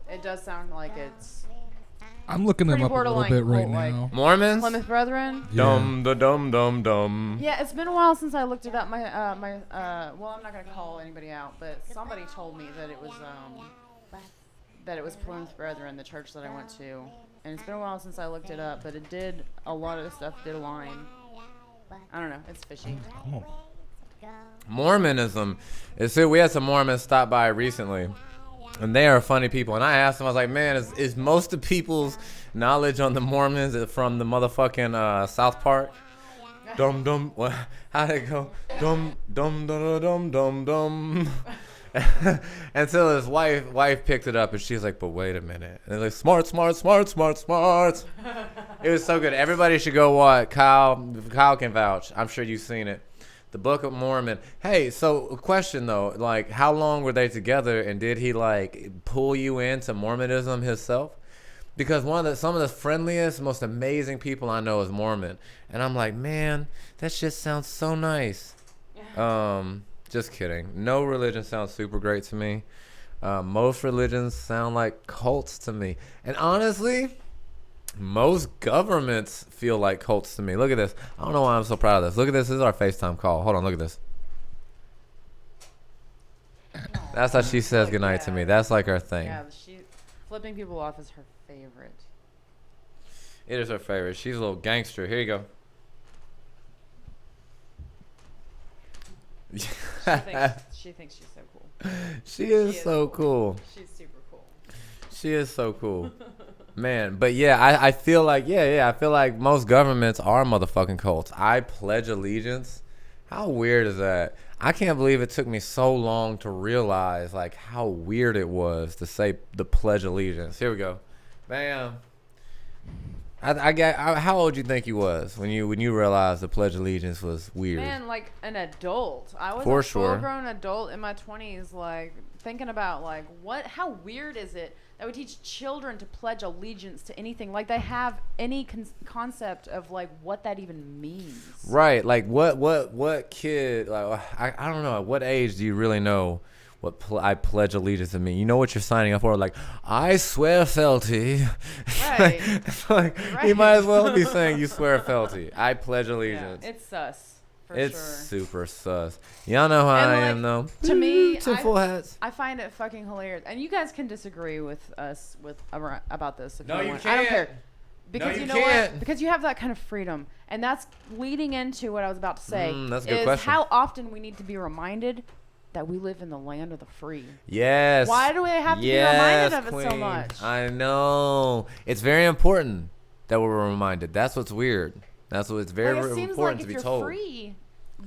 it does sound like it's I'm looking them Pretty up a little borderline bit right cult-like. now. Mormons? Plymouth Brethren. Yeah. Dum da dum dum dum. Yeah, it's been a while since I looked it up. Well, I'm not gonna call anybody out, but somebody told me that it was Plymouth Brethren, the church that I went to, and it's been a while since I looked it up. But a lot of the stuff did align. I don't know, it's fishy. Oh. Mormonism. So we had some Mormons stop by recently, and they are funny people. And I asked them, I was like, man, is most of people's knowledge on the Mormons from the motherfucking South Park? Dum dum. What? How'd it go? Dum dum dum dum dum dum. Until his wife picked it up, and she's like, but wait a minute. And they're like, smart, smart, smart, smart, smart. It was so good. Everybody should go watch. Kyle can vouch. I'm sure you've seen it. The Book of Mormon. Hey, so a question though, like how long were they together, and did he like pull you into Mormonism himself? Because some of the friendliest, most amazing people I know is Mormon, and I'm like, man, that shit sounds so nice. Just kidding. No religion sounds super great to me. Most religions sound like cults to me, and honestly, most governments feel like cults to me. Look at this. I don't know why I'm so proud of this. Look at this. This is our FaceTime call. Hold on. Look at this. That's how she says goodnight to me. That's like her thing. Yeah, flipping people off is her favorite. It is her favorite. She's a little gangster. Here you go. She thinks she's so cool. She is so cool. She's super cool. She is so cool. Man, but yeah, I feel like, I feel like most governments are motherfucking cults. I pledge allegiance. How weird is that? I can't believe it took me so long to realize like how weird it was to say the pledge allegiance. Here we go. Bam. How old you think you was when you realized the pledge allegiance was weird? Man, like an adult. I was For a sure. full-grown adult in my 20s, like thinking about like how weird is it that we teach children to pledge allegiance to anything? Like they have any concept of like what that even means. Right. Like what kid, like I don't know, at what age do you really know what I pledge allegiance to mean? You know what you're signing up for? Like, I swear fealty. Right. like you might as well be saying you swear fealty. I pledge Yeah, allegiance. it's sus for It's sure. super sus. Y'all know how And, I like, am though. to me, Tinfoil hats. I find it fucking hilarious, and you guys can disagree with us about this if No, you you want. I don't can't. care. Because you you know can't. what? Because you have that kind of freedom, and that's leading into what I was about to say. That's a good is question. how often we need to be reminded that we live in the land of the free. Yes. Why do we have to Yes, be reminded of it so queen. much? I know. It's very important that we're reminded. That's what's weird. That's what it's very Like, it seems important like to if be you're told. free,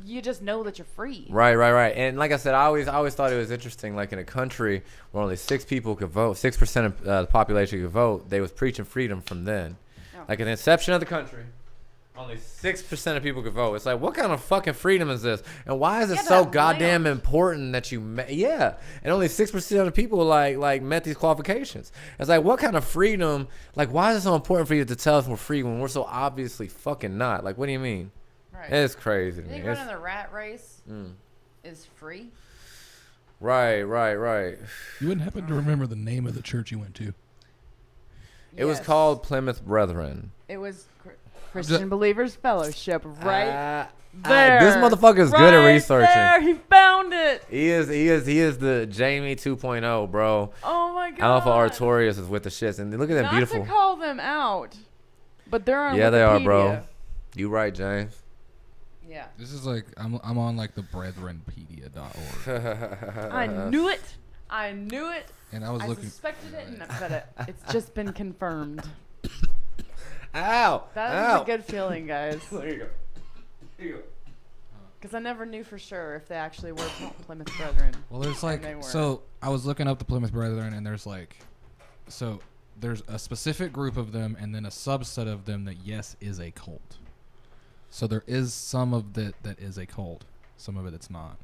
you just know that you're free. Right. And like I said, I always thought it was interesting. Like in a country where only 6 people could vote, 6% of the population could vote, they was preaching freedom from then. Oh. Like in the inception of the country, only 6% of people could vote. It's like, what kind of fucking freedom is this? And why is it Yeah, so that goddamn land. important that you? Yeah, and only 6% of the people like met these qualifications. It's like, what kind of freedom? Like, why is it so important for you to tell us we're free when we're so obviously fucking not? Like, what do you mean? Right. It's crazy. You to me. think running the rat race is free? Right. You wouldn't happen to remember the name of the church you went to? It was Yes. called Plymouth Brethren. It was Christian Believers Fellowship, right Ah, there. this motherfucker is good at Right researching. There, he found it. He is the Jamie 2.0, bro. Oh my god. Alpha Artorias is with the shits, and look at that Not beautiful. to call them out, but they're on Yeah, they are, bro. Wikipedia. You right, James. Yeah. This is like I'm on like the brethrenpedia.org, I knew it. I knew it. and I was I looking. suspected it, and I said it. It's just been confirmed. Ow! That Ow! was a good feeling, guys. There you go. Here you go. Because I never knew for sure if they actually were Plymouth Brethren. Well, there's And like they were. so I was looking up the Plymouth Brethren, and there's like, so there's a specific group of them, and then a subset of them that yes is a cult. So there is some of that is a cult, some of it's not.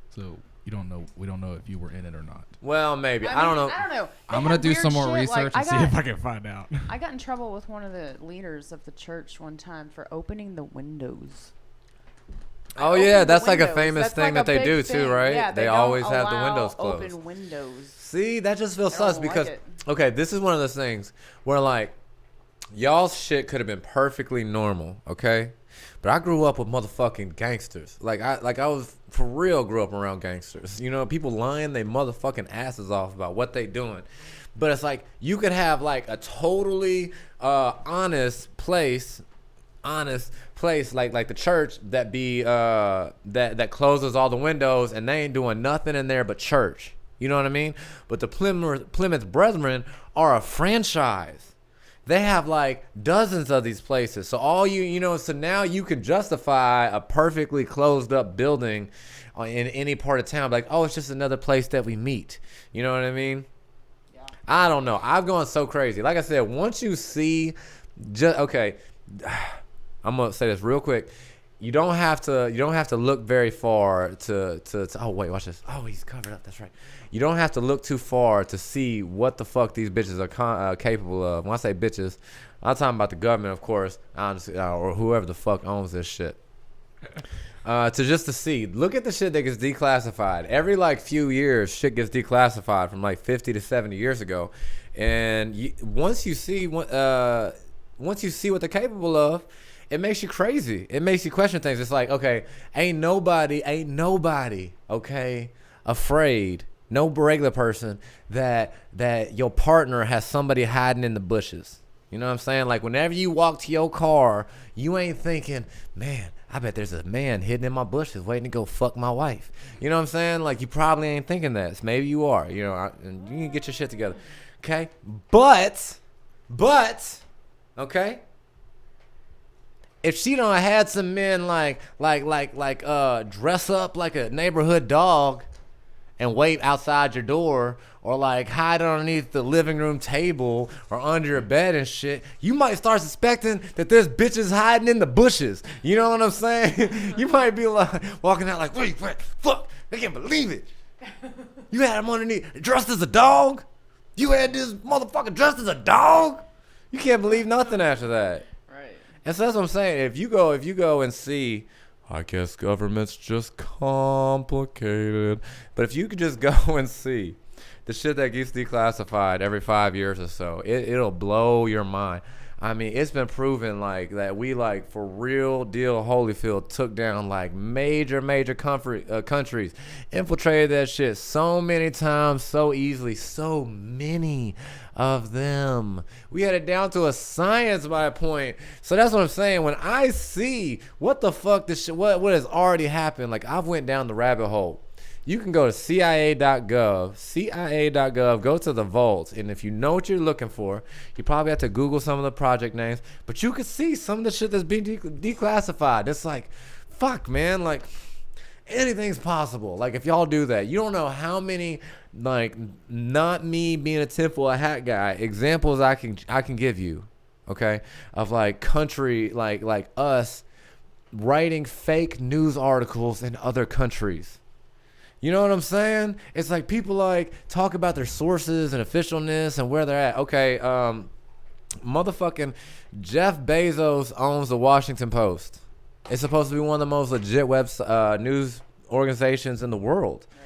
So we don't know if you were in it or not. Well, maybe. I mean, don't know. I don't know. They I'm gonna had do weird some more shit, like, research and see if I can find out. I got in trouble with one of the leaders of the church one time for opening the windows. Oh Open yeah, the that's like a windows. famous That's thing like that a they big do thing. too, right? Yeah, they don't always have the allow windows closed. Open windows. See, that just feels I don't sus like because it. okay, this is one of those things where like y'all's shit could have been perfectly normal, okay? But I grew up with motherfucking gangsters. I was for real grew up around gangsters. You know, people lying their motherfucking asses off about what they doing. But it's like you could have like a totally honest place like the church that be that closes all the windows and they ain't doing nothing in there but church. You know what I mean? But the Plymouth Brethren are a franchise. They have like dozens of these places. So all so now you can justify a perfectly closed up building in any part of town. Like, oh, it's just another place that we meet. You know what I mean? Yeah. I don't know. I've gone so crazy. Like I said, once you see, okay, I'm gonna say this real quick. You don't have to look very far to oh wait, watch this. Oh, he's covered up. That's right. You don't have to look too far to see what the fuck these bitches are capable of. When I say bitches, I'm talking about the government, of course, honestly, or whoever the fuck owns this shit. To see, look at the shit that gets declassified. Every like few years, shit gets declassified from like 50 to 70 years ago, and once you see what they're capable of, it makes you crazy. It makes you question things. It's like, okay, ain't nobody, okay, afraid, no regular person that your partner has somebody hiding in the bushes. You know what I'm saying? Like whenever you walk to your car, you ain't thinking, man, I bet there's a man hidden in my bushes waiting to go fuck my wife. You know what I'm saying? Like you probably ain't thinking that. So maybe you are. You know, and you can get your shit together. Okay, but, okay. If she done had some men like dress up like a neighborhood dog and wait outside your door, or like hide underneath the living room table or under your bed and shit, you might start suspecting that there's bitches hiding in the bushes. You know what I'm saying? You might be like walking out like, wait, fuck, I can't believe it. You had him underneath, dressed as a dog? You had this motherfucker dressed as a dog? You can't believe nothing after that. Right. And so that's what I'm saying. If you go and see, I guess government's just complicated. But if you could just go and see the shit that gets declassified every 5 years or so, it'll blow your mind. I mean, it's been proven like that we like for real deal Holyfield took down like major countries, infiltrated that shit so many times, so easily, so many of them. We had it down to a science by a point. So that's what I'm saying. When I see what the fuck this shit, what has already happened, like I've went down the rabbit hole. You can go to CIA.gov, go to the vaults, and if you know what you're looking for, you probably have to Google some of the project names, but you can see some of the shit that's being declassified. It's like, fuck, man, like, anything's possible. Like if y'all do that, you don't know how many, like, not me being a tinfoil hat guy, examples I can give you, okay, of like country, like us writing fake news articles in other countries. You know what I'm saying? It's like people like talk about their sources and officialness and where they're at. Okay, motherfucking Jeff Bezos owns the Washington Post. It's supposed to be one of the most legit news organizations in the world. Right.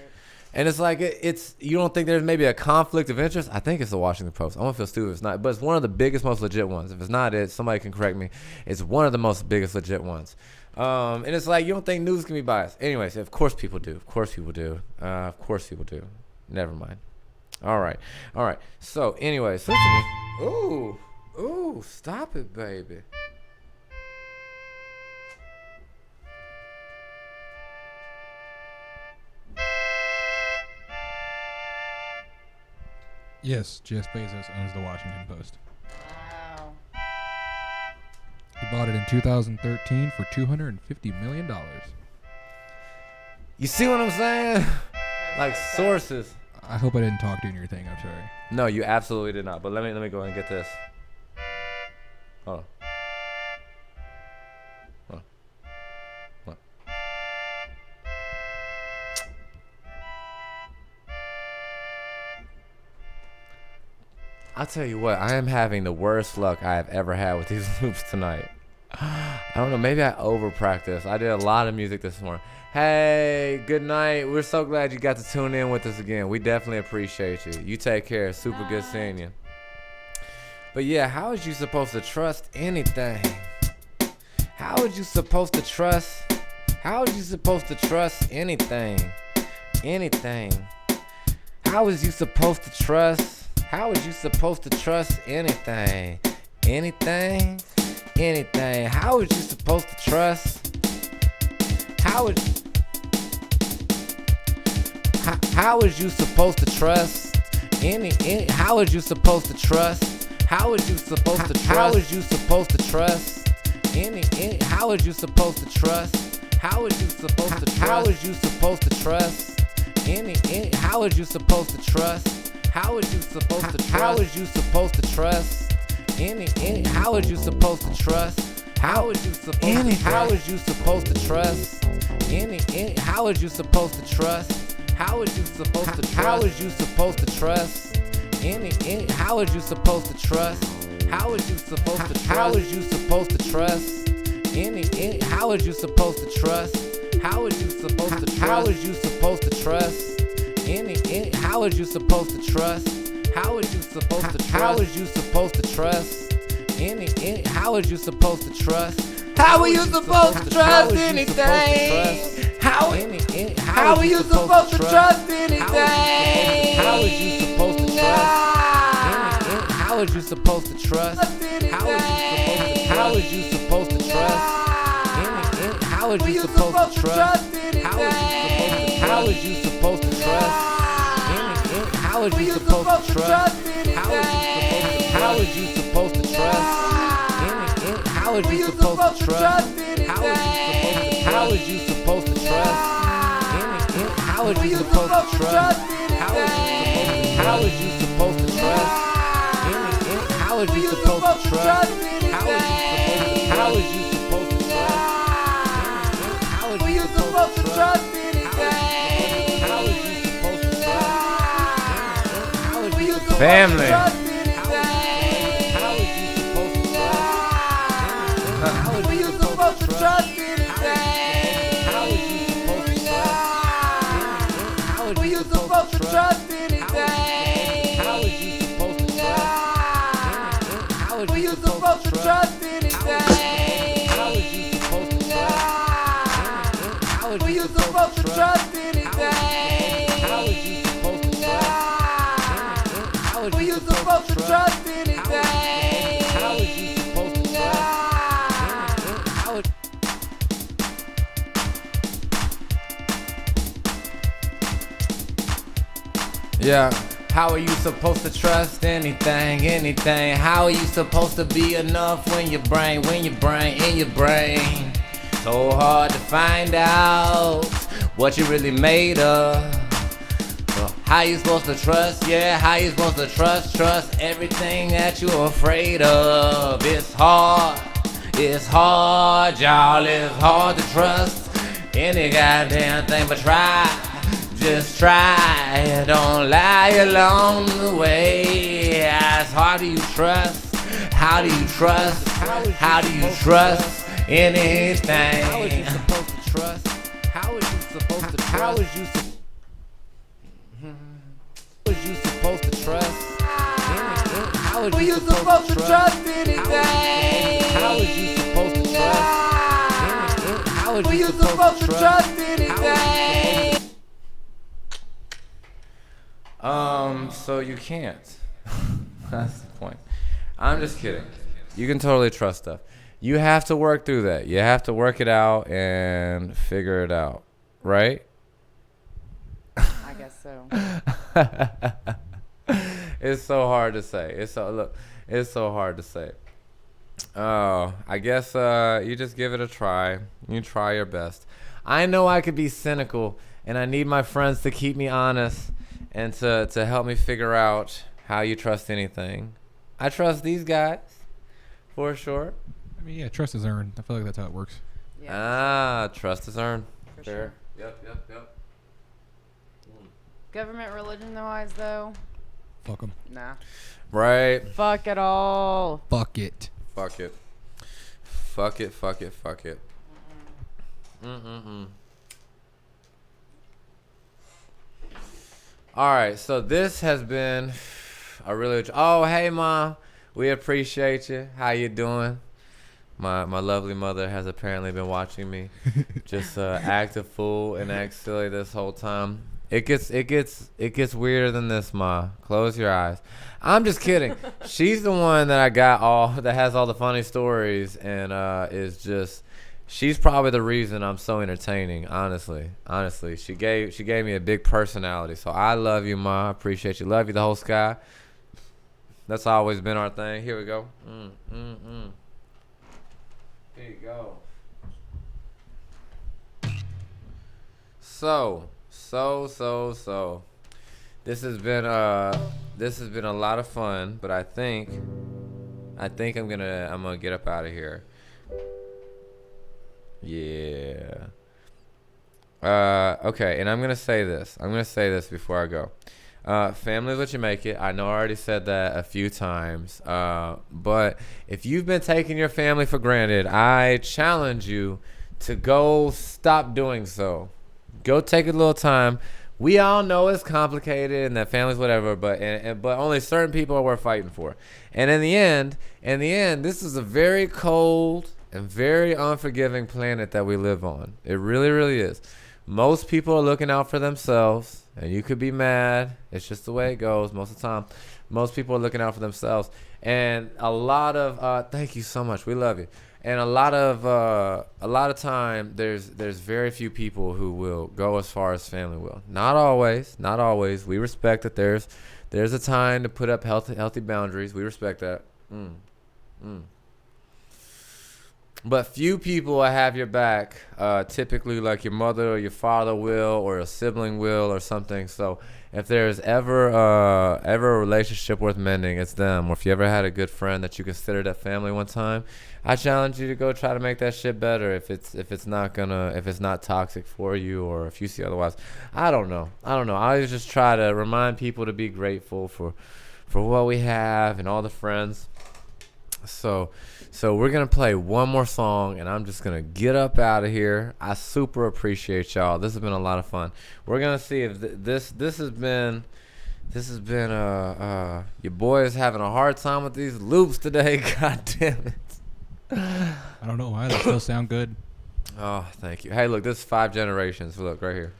And it's like, it's you don't think there's maybe a conflict of interest? I think it's the Washington Post. I'm going to feel stupid if it's not. But it's one of the biggest, most legit ones. If it's not it, somebody can correct me. It's one of the most biggest legit ones. And it's like, you don't think news can be biased. Anyways, of course people do. Of course people do. Of course people do. Never mind. All right. So, anyways. Ooh, stop it, baby. Yes, Jeff Bezos owns the Washington Post. Wow. He bought it in 2013 for $250 million. You see what I'm saying? Like sources. I hope I didn't talk during your thing. I'm sorry. No, you absolutely did not. But let me go ahead and get this. Hold on. I'll tell you what, I am having the worst luck I have ever had with these loops tonight. I don't know, maybe I over practiced. I did a lot of music this morning. Hey, good night. We're so glad you got to tune in with us again. We definitely appreciate you. You take care. Super good seeing you. But yeah, how is you supposed to trust anything? How is you supposed to trust? How is you supposed to trust anything? Anything. How is you supposed to trust? How is you supposed to trust anything? Anything? Anything. How is you supposed to trust? How is you supposed to trust? How is you supposed to trust? How is you supposed to trust? How is you supposed to trust? How is you supposed to trust? How is you supposed to trust? How is you supposed to trust? How is you supposed to trust? How is you supposed to trust? How is you supposed to trust? How is you supposed to trust? How is you supposed to How is you supposed to trust? How is you supposed to trust? How is you supposed to How is you supposed to trust? How is you supposed to trust? How is you supposed to How is you supposed to trust? How is you supposed to trust? How is you supposed to How is you supposed to trust? How is you supposed to trust? How is you supposed to How is you supposed to trust? How is you supposed to trust? How are you supposed to trust anything? How are you supposed to trust anything? How is you supposed to trust? How is you supposed to trust? How is you supposed to trust? How is you supposed to trust? How is you supposed to trust? How is you supposed to trust? How is you supposed to trust? How is you supposed to trust? How is you supposed to trust? How is you supposed to trust? How is you supposed to trust? How is you supposed to trust? How is you supposed to trust? How is you supposed to trust? Family. How is you supposed to trust? How is you supposed to trust? How is you supposed to trust? How is you supposed to trust? How is you supposed to trust? How is you supposed to trust? How is you supposed to trust? How is you supposed to trust? How is you supposed to trust? Were you supposed to trust anything? How is you supposed to trust? Yeah. How are you supposed to trust anything, anything? How are you supposed to be enough when your brain, in your brain? So hard to find out what you really made of. Well, how you supposed to trust? Yeah, how you supposed to trust everything that you're afraid of. It's hard, y'all. It's hard to trust any goddamn thing, but try. Just try, don't lie along the way. It's hard to trust. How do you trust? How do you trust anything? How is you supposed to trust? How is you supposed to trust? How is you supposed to trust? How is you supposed to trust anything? How is you supposed to trust? How is you supposed to trust anything? So you can't. That's the point. I'm just kidding. You can totally trust stuff. You have to work through that. You have to work it out and figure it out, right? I guess so. It's so hard to say. It's so hard to say. Oh, I guess you just give it a try. You try your best. I know I could be cynical, and I need my friends to keep me honest and to help me figure out how you trust anything. I trust these guys, for sure. I mean, yeah, trust is earned. I feel like that's how it works. Yeah. Trust is earned. For Fair. sure. Yep. Government religion wise though, Fuck them. nah. Right. Fuck it all. Fuck it. Fuck it. Mm-mm-mm. All right, so this has been a really. Oh, hey, Mom. We appreciate you. How you doing? My lovely mother has apparently been watching me just act a fool and act silly this whole time. It gets weirder than this, Ma. Close your eyes. I'm just kidding. She's the one that I got that has all the funny stories and is just. She's probably the reason I'm so entertaining, honestly. She gave me a big personality. So I love you, Ma. I appreciate you. Love you, the whole sky. That's always been our thing. Here we go. Here you go. So. This has been a lot of fun, but I think I'm gonna get up out of here. Yeah. Okay, and I'm gonna say this before I go. Family is what you make it. I know I already said that a few times. But if you've been taking your family for granted, I challenge you to go stop doing so. Go take a little time. We all know it's complicated and that family's whatever, but only certain people are worth fighting for. And in the end, this is a very cold and very unforgiving planet that we live on. It really, really is. Most people are looking out for themselves, and you could be mad. It's just the way it goes most of the time. Most people are looking out for themselves, and a lot of thank you so much. We love you. And a lot of time, there's very few people who will go as far as family will. Not always. We respect that there's a time to put up healthy boundaries. We respect that. But few people will have your back, typically like your mother or your father will, or a sibling will, or something. So if there's ever a relationship worth mending, it's them. Or if you ever had a good friend that you considered that family one time, I challenge you to go try to make that shit better. If it's not toxic for you, or if you see otherwise, I don't know. I always just try to remind people to be grateful for what we have and all the friends. So we're going to play one more song, and I'm just going to get up out of here. I super appreciate y'all. This has been a lot of fun. We're going to see if this has been your boy is having a hard time with these loops today. God damn it. I don't know why. They still sound good. Oh, thank you. Hey, look, this is 5 generations. Look, right here.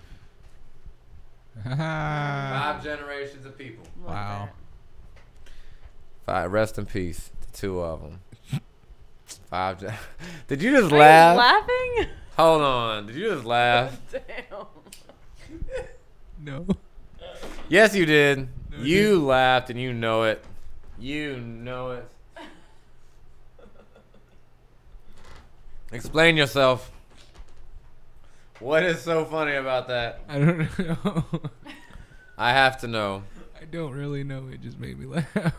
5 generations of people. Wow. 5. Rest in peace to 2 of them. 5. Did you just Are laugh? you laughing? Hold on. Did you just laugh? Damn. No. Yes, you did. No, You laughed, and you know it. You know it. Explain yourself. What is so funny about that? I don't know. I have to know. I don't really know. It just made me laugh.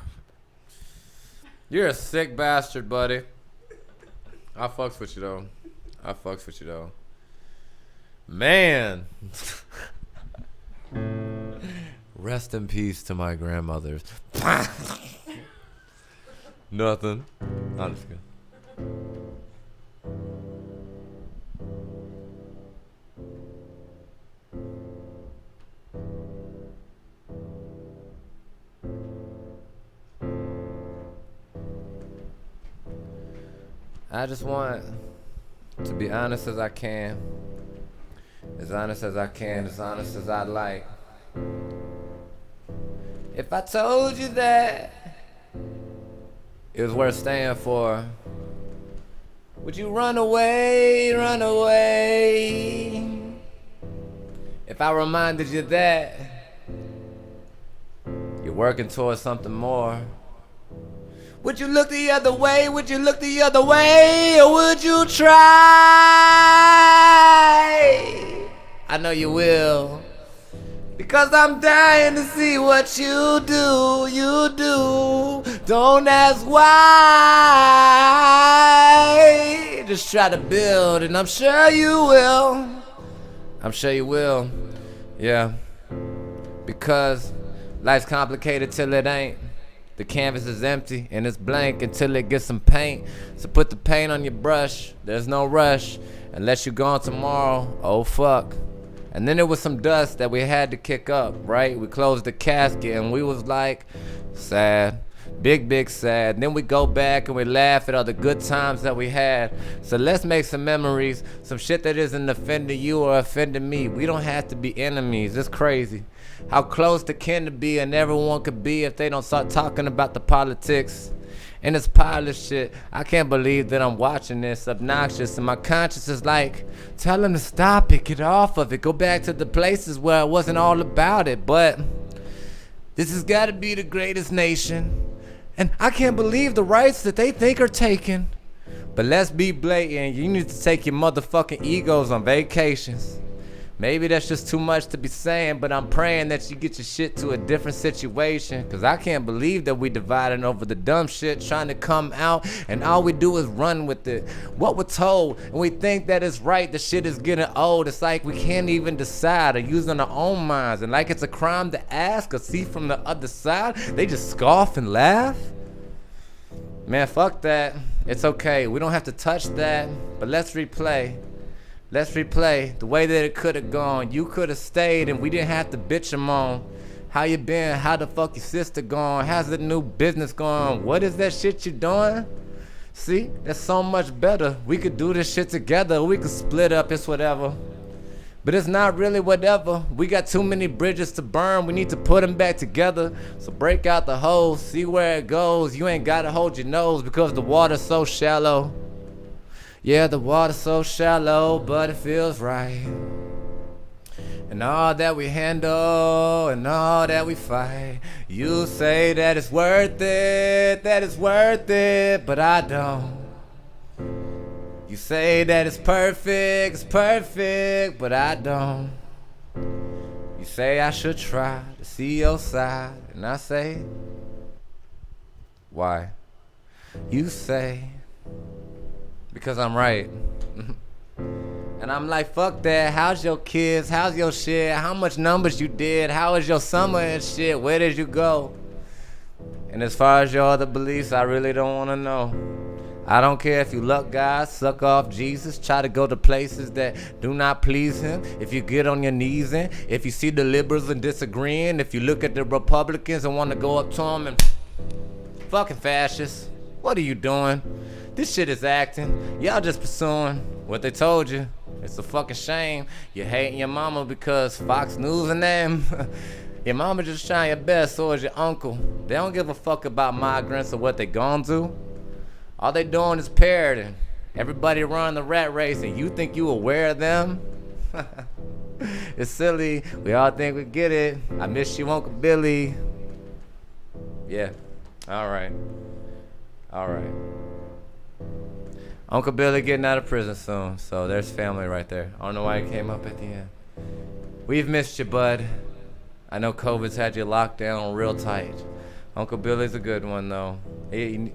You're a sick bastard, buddy. I fucks with you though. Man. Rest in peace to my grandmothers. Nothing. I'm just kidding. I just want to be honest as I can. As honest as I can, as honest as I'd like. If I told you that it was worth staying for, would you run away, run away? If I reminded you that you're working towards something more, would you look the other way? Would you look the other way? Or would you try? I know you will. Because I'm dying to see what you do, you do. Don't ask why. Just try to build, and I'm sure you will. I'm sure you will. Yeah. Because life's complicated till it ain't. The canvas is empty and it's blank until it gets some paint. So put the paint on your brush. There's no rush unless you're gone tomorrow. Oh fuck. And then there was some dust that we had to kick up, right? We closed the casket and we was like, sad. Big sad. Then we go back and we laugh at all the good times that we had. So let's make some memories. Some shit that isn't offending you or offending me. We don't have to be enemies. It's crazy how close to kin to be and everyone could be if they don't start talking about the politics and this pilot shit. I can't believe that I'm watching this, obnoxious, and my conscience is like, tell them to stop it, get off of it, go back to the places where it wasn't all about it. But this has got to be the greatest nation, and I can't believe the rights that they think are taken. But let's be blatant, you need to take your motherfucking egos on vacations. Maybe that's just too much to be saying, but I'm praying that you get your shit to a different situation. Cause I can't believe that we dividing over the dumb shit, trying to come out, and all we do is run with it. What we're told, and we think that it's right, the shit is getting old. It's like we can't even decide or using our own minds. And like it's a crime to ask or see from the other side. They just scoff and laugh. Man, fuck that. It's okay, we don't have to touch that, but let's replay. Let's replay the way that it could have gone. You could have stayed and we didn't have to bitch them on. How you been? How the fuck your sister going? How's the new business going? What is that shit you doing? See, that's so much better. We could do this shit together. We could split up, it's whatever. But it's not really whatever. We got too many bridges to burn. We need to put them back together. So break out the hose, see where it goes. You ain't gotta hold your nose because the water's so shallow. Yeah, the water's so shallow, but it feels right. And all that we handle and all that we fight, you say that it's worth it, but I don't. You say that it's perfect, but I don't. You say I should try to see your side, and I say, why? You say, because I'm right. And I'm like, fuck that. How's your kids? How's your shit? How much numbers you did? How was your summer and shit? Where did you go? And as far as your other beliefs, I really don't want to know. I don't care if you luck God, suck off Jesus, try to go to places that do not please him. If you get on your knees and if you see the liberals and disagreeing, if you look at the Republicans and want to go up to them and fucking fascists, what are you doing? This shit is acting. Y'all just pursuing what they told you. It's a fucking shame. You're hating your mama because Fox News and them. Your mama just trying your best, so is your uncle. They don't give a fuck about migrants or what they gon' do. All they doing is parroting. Everybody running the rat race and you think you aware of them? It's silly. We all think we get it. I miss you, Uncle Billy. Yeah. All right. Uncle Billy getting out of prison soon, so there's family right there. I don't know why he came up at the end. We've missed you, bud. I know COVID's had you locked down real tight. Uncle Billy's a good one, though. You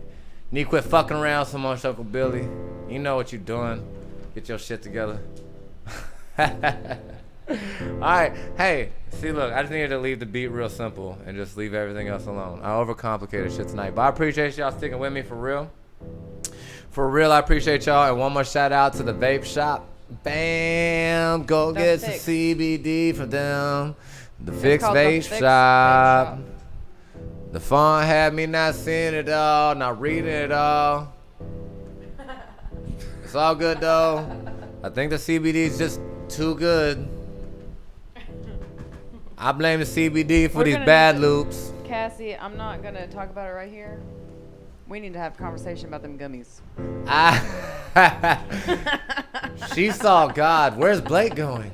need to quit fucking around so much, Uncle Billy. You know what you're doing. Get your shit together. Alright, hey, see, look, I just needed to leave the beat real simple and just leave everything else alone. I overcomplicated shit tonight, but I appreciate y'all sticking with me for real. For real, I appreciate y'all. And one more shout out to the vape shop. Bam! Go The get some Fix. CBD for them. The It's Fix called the Vape Fix shop. Vape Shop. The font had me not seeing it all, not reading it all. It's all good though. I think the CBD is just too good. I blame the CBD for We're these gonna bad need to- loops. Cassie, I'm not gonna talk about it right here. We need to have a conversation about them gummies. She saw God. Where's Blake going?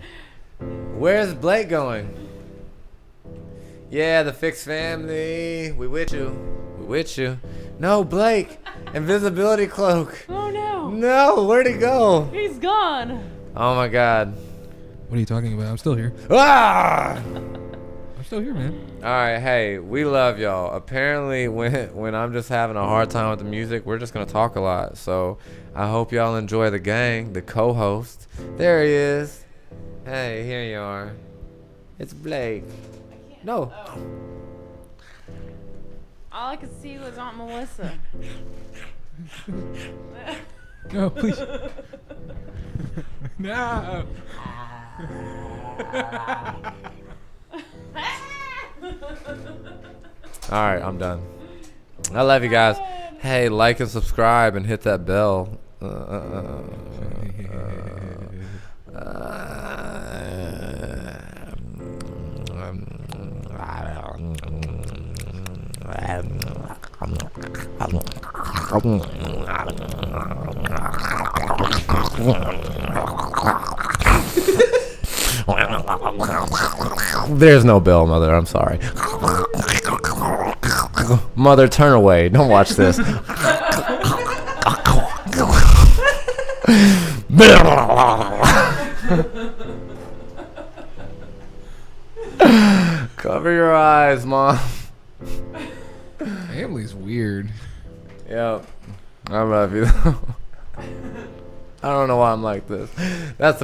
Where's Blake going? Yeah, the Fix family. We with you. We with you. No, Blake. Invisibility cloak. Oh no! No, where'd he go? He's gone. Oh my God. What are you talking about? I'm still here. Ah! I'm still here, man. All right, hey, we love y'all. Apparently, when I'm just having a hard time with the music, we're just gonna talk a lot. So I hope y'all enjoy the gang, the co-host. There he is. Hey, here you are. It's Blake. No. All I could see was Aunt Melissa. No, please. No. All right, I'm done. I love you guys. Hey, like and subscribe and hit that bell. There's no bell, Mother. I'm sorry. Mother, turn away. Don't watch this. Cover your eyes, Mom. Family's weird. Yep. I love you, though. I don't know why I'm like this. That's the